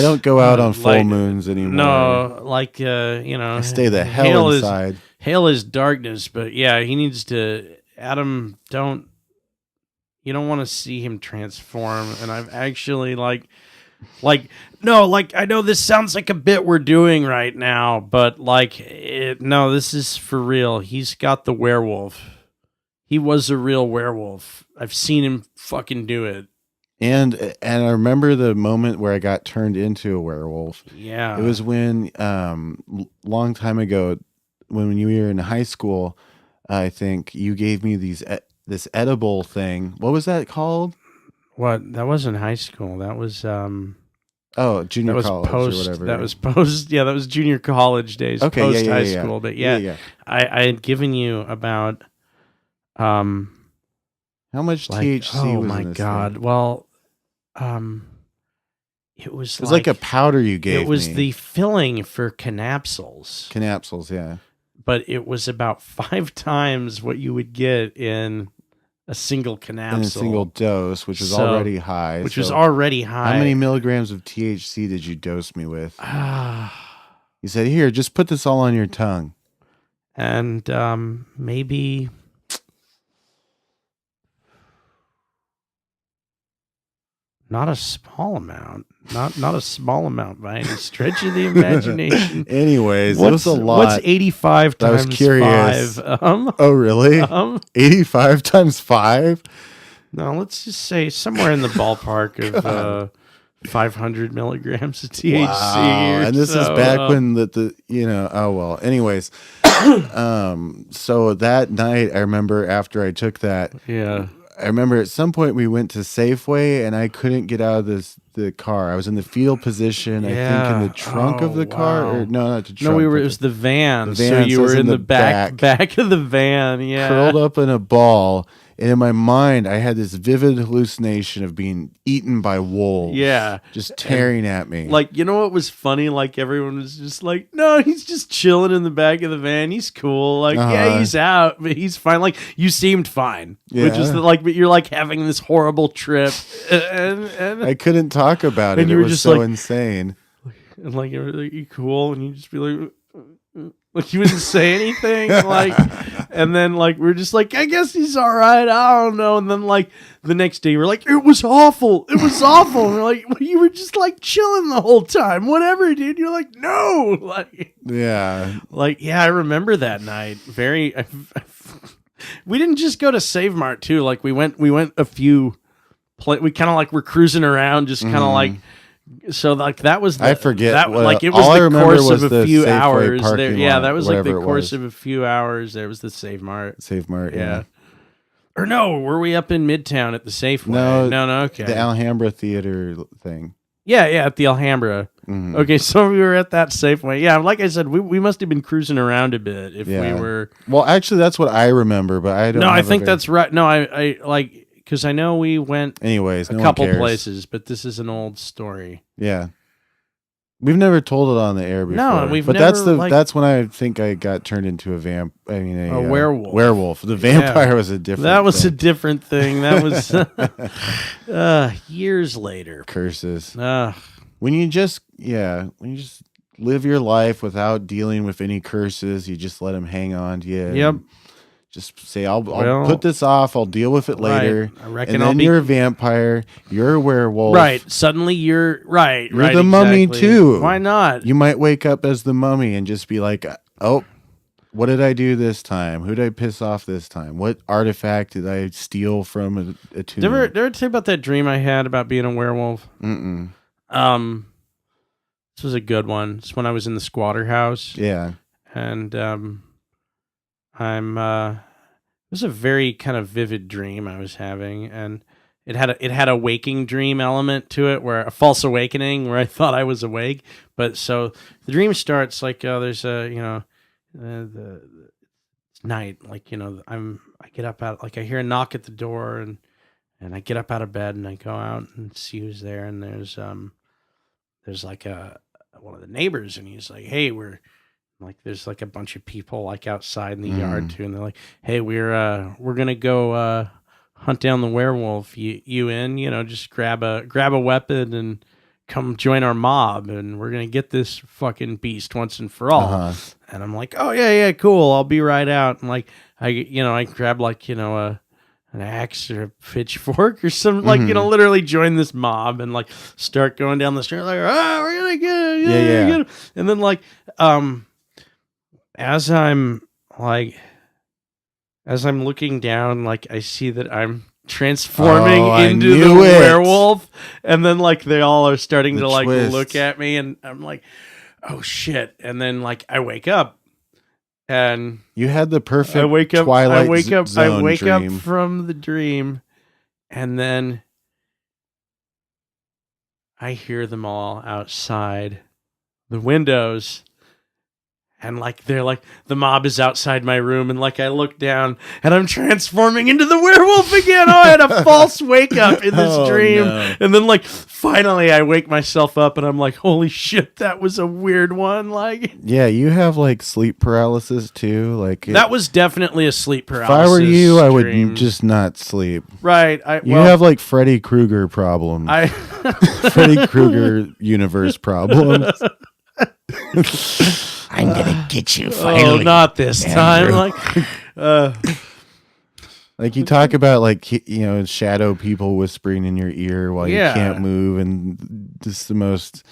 don't go out on full moons anymore. No, I stay the hell inside. Hail is darkness, but yeah, he needs to. Adam, you don't want to see him transform. And I've actually I know this sounds like a bit we're doing right now, but no, this is for real. He's got the werewolf. He was a real werewolf. I've seen him fucking do it. And I remember the moment where I got turned into a werewolf. Yeah. It was when long time ago when you were in high school, I think you gave me this edible thing. What was that called? What? That wasn't high school. That was junior college or whatever. That was post. Yeah, that was junior college days. Okay, post high yeah. school. But yeah. I had given you about how much THC oh was my in this god. thing? Well, it was like a powder you gave me. It was the filling for canapsules. Canapsules, yeah. But it was about 5 times what you would get in a single capsule. In a single dose, which was already high. How many milligrams of THC did you dose me with? You said, here, just put this all on your tongue. And maybe... Not a small amount. Not a small amount by any stretch of the imagination. Anyways, it was a lot. What's 85 times 5? I was curious. Oh, really? 85 times 5? No, let's just say somewhere in the ballpark of 500 milligrams of THC. Wow. And this is back when oh well. Anyways, so that night I remember after I took that. Yeah. I remember at some point we went to Safeway and I couldn't get out of the car. I was in the fetal position, I think in the trunk of the car. Or no, not the trunk. No, it was the van. The van, so you were in the back of the van, curled up in a ball. And in my mind, I had this vivid hallucination of being eaten by wolves. Yeah. Just tearing at me. You know what was funny? Everyone was just no, he's just chilling in the back of the van. He's cool. Yeah, he's out, but he's fine. You seemed fine. Yeah. Which is but you're having this horrible trip. And I couldn't talk about it. And you it were was just so insane. And you cool? And you just be you wouldn't say anything, and then we're just I guess he's all right. I don't know. And then the next day we're it was awful. It was awful. And we're well, you were just chilling the whole time. Whatever, dude. You're no. Yeah. Yeah, I remember that night. We didn't just go to Save Mart too. We went a few. We kind of were cruising around, just kind of So that was I forget that it was all I the remember course was of a the few Safeway hours there. parking Yeah, lot, that was whatever the it course was. of a few hours. There was the Save Mart. Save Mart, yeah. Or no, were we up in Midtown at the Safeway? No, okay. The Alhambra Theater thing. Yeah, at the Alhambra. Mm-hmm. Okay, so we were at that Safeway. Yeah, like I said, we must have been cruising around a bit if we were. Well, actually, that's what I remember, but I don't. No, I think that's right. No, I because I know we went. Anyways, a couple places, but this is an old story. Yeah. We've never told it on the air before. No, we've but never, that's when I think I got turned into a werewolf. Werewolf. The vampire was a different. That was a different thing. That was years later. Curses. When you just live your life without dealing with any curses, you just let them hang on to you. Yep. Just say, I'll put this off. I'll deal with it later. Right. I reckon and then you're a vampire. You're a werewolf. Right. Suddenly you're right. You're the mummy too. Why not? You might wake up as the mummy and just be like, oh, what did I do this time? Who did I piss off this time? What artifact did I steal from a tomb? Did I ever tell you about that dream I had about being a werewolf? Mm-mm. This was a good one. It's when I was in the squatter house. Yeah. And it was a very kind of vivid dream I was having, and it had a waking dream element to it, where a false awakening, where I thought I was awake. But so the dream starts there's a it's night, like, I get up out, like I hear a knock at the door, and I get up out of bed and I go out and see who's there, and there's like one of the neighbors, and he's like, "Hey, we're like, there's like a bunch of people like outside in the yard too, and they're like, "Hey, we're gonna go hunt down the werewolf. You in? Just grab a weapon and come join our mob, and we're gonna get this fucking beast once and for all." And I'm like, "Oh yeah, cool. I'll be right out." And like I grab like an axe or a pitchfork or something, like literally join this mob and like start going down the street like, "Oh, we're gonna get it, Yeah. get it." And then like as I'm looking down, like I see that I'm transforming into the werewolf, and then like they all are starting to like look at me, and I'm like, "Oh shit!" And then like I wake up, and you had the perfect I wake up dream. from the dream, and then I hear them all outside the windows. And like they're like, the mob is outside my room, and like I look down and I'm transforming into the werewolf again. Oh, I had a false wake up in this dream. No. And then like finally I wake myself up and I'm like, holy shit, that was a weird one. Like, yeah, you have like sleep paralysis too. Like that was definitely a sleep paralysis. If I were you, I dream. would just not sleep. Right. You have like Freddy Krueger problems. Freddy Krueger universe problems. I'm gonna get you finally. Oh, not this time. Like you talk about like shadow people whispering in your ear while you can't move, and just the most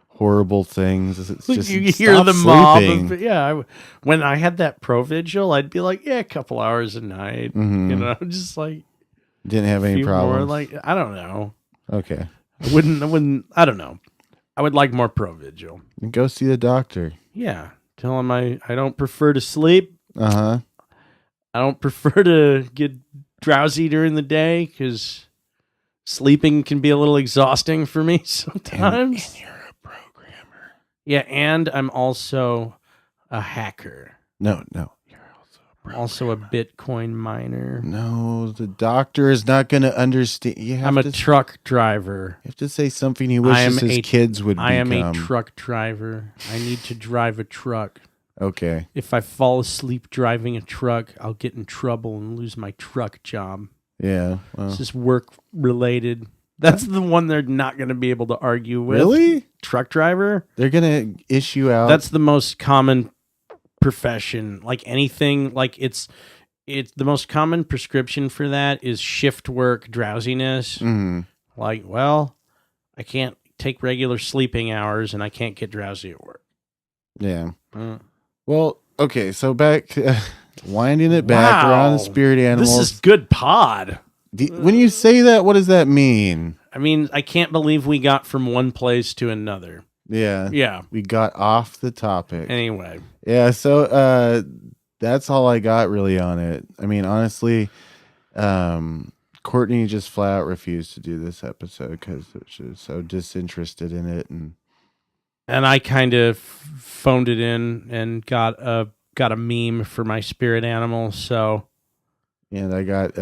horrible things. It's just you hear the sleeping. mob. When I had that pro vigil, I'd be like, a couple hours a night. Just like didn't have any problems. Like I don't know. Okay, I wouldn't. I don't know. I would like more pro vigil. Go see the doctor. Yeah. Tell him I don't prefer to sleep. I don't prefer to get drowsy during the day because sleeping can be a little exhausting for me sometimes. And you're a programmer. Yeah, and I'm also a hacker. No. I'm also a Bitcoin miner. No, the doctor is not going to understand. I'm a truck driver. You have to say something he wishes his kids would become. I am a truck driver. I need to drive a truck. Okay. If I fall asleep driving a truck, I'll get in trouble and lose my truck job. Yeah. Well. This is work related. That's the one they're not going to be able to argue with. Really? Truck driver? They're going to issue out. That's the most common profession. Like anything, like it's the most common prescription for that is shift work, drowsiness. Like, well, I can't take regular sleeping hours and I can't get drowsy at work. Yeah. Well, okay, so back winding it back, we're on the spirit animals. This is good pod. When you say that, what does that mean? I mean, I can't believe we got from one place to another. Yeah. We got off the topic. Anyway. Yeah, so that's all I got really on it. I mean, honestly, Courtney just flat out refused to do this episode because she was so disinterested in it, and I kind of phoned it in and got a meme for my spirit animal. So, and I got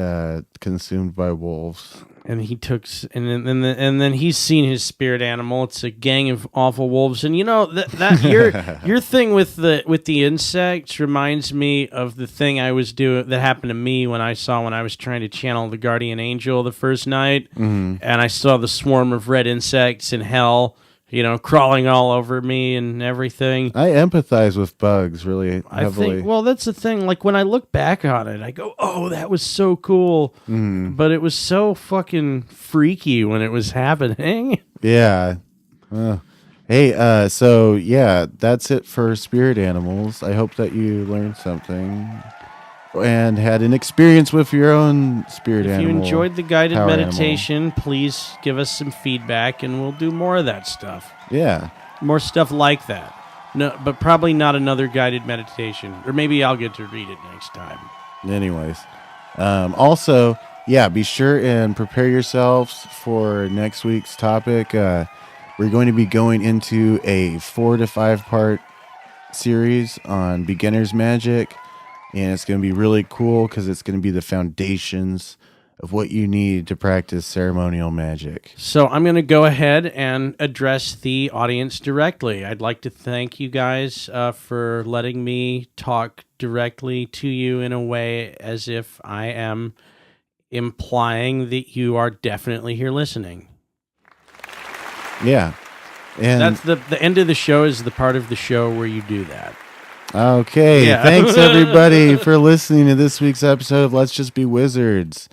consumed by wolves. And he took, and then he's seen his spirit animal. It's a gang of awful wolves, and that your thing with the insects reminds me of the thing I was doing that happened to me when I was trying to channel the guardian angel the first night, and I saw the swarm of red insects in hell, crawling all over me and everything. I empathize with bugs really heavily. I think, well, that's the thing. Like, when I look back on it, I go, oh, that was so cool. But it was so fucking freaky when it was happening. Yeah. Hey, so, yeah, that's it for spirit animals. I hope that you learned something and had an experience with your own spirit animal. If you enjoyed the guided meditation, please give us some feedback, and we'll do more of that stuff. Yeah. More stuff like that. No, but probably not another guided meditation. Or maybe I'll get to read it next time. Anyways. Also, yeah, be sure and prepare yourselves for next week's topic. We're going to be going into a 4 to 5 part series on beginner's magic. And it's going to be really cool because it's going to be the foundations of what you need to practice ceremonial magic. So I'm going to go ahead and address the audience directly. I'd like to thank you guys for letting me talk directly to you in a way as if I am implying that you are definitely here listening. Yeah. And That's the end of the show is the part of the show where you do that. okay. Yeah. Thanks, everybody, for listening to this week's episode of Let's Just Be Wizards.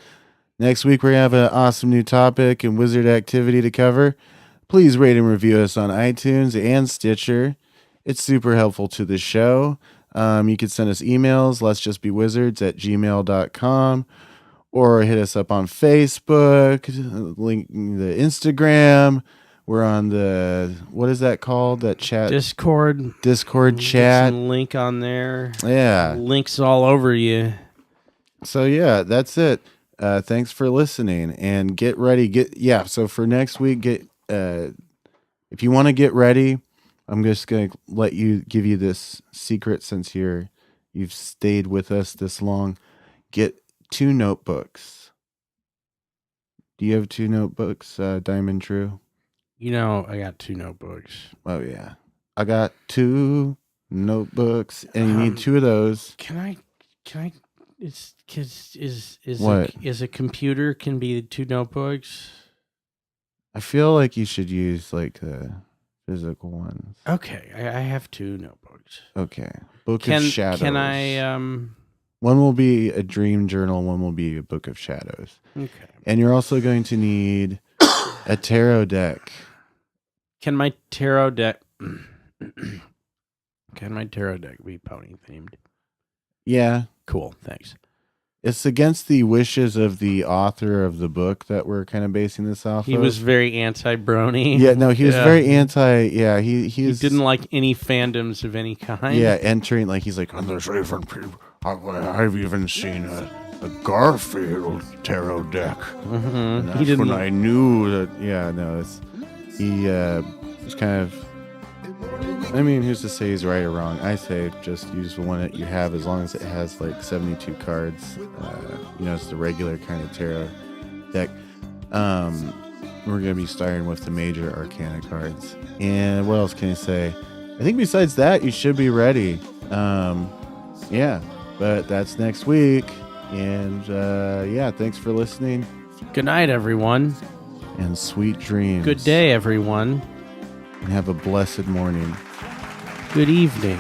Next week, we're going to have an awesome new topic and wizard activity to cover. Please rate and review us on iTunes and Stitcher. It's super helpful to the show. You can send us emails, letsjustbewizards@gmail.com, or hit us up on Facebook, link the Instagram. We're on the, what is that called? That chat? Discord chat. Some link on there. Yeah. Links all over you. So, yeah, that's it. Thanks for listening, and get ready. So for next week, if you want to get ready, I'm just going to give you this secret since you've stayed with us this long. Get 2 notebooks. Do you have 2 notebooks, Diamond True? I got 2 notebooks. Oh, yeah. I got 2 notebooks, and you need 2 of those. Can I? Is What? Is a computer can be 2 notebooks? I feel like you should use like the physical ones. Okay, I have 2 notebooks. Okay. Book of Shadows. Can I? One will be a dream journal. One will be a book of shadows. Okay. And you're also going to need a tarot deck. Can my tarot deck? Can my tarot deck be pony themed? Yeah. Cool. Thanks. It's against the wishes of the author of the book that we're kind of basing this off He of. was very anti-brony. Yeah, no, he was very anti. Yeah, he didn't like any fandoms of any kind. Yeah, entering like he's like, And there's even people. I've even seen a Garfield tarot deck. Mm-hmm. And that's He didn't. when I knew that. Yeah, no, he was kind of. I mean, who's to say he's right or wrong? I say just use the one that you have as long as it has like 72 cards. It's the regular kind of tarot deck. We're going to be starting with the major arcana cards. And what else can I say? I think besides that, you should be ready. Yeah, but that's next week. And thanks for listening. Good night, everyone. And sweet dreams. Good day, everyone. And have a blessed morning. Good evening.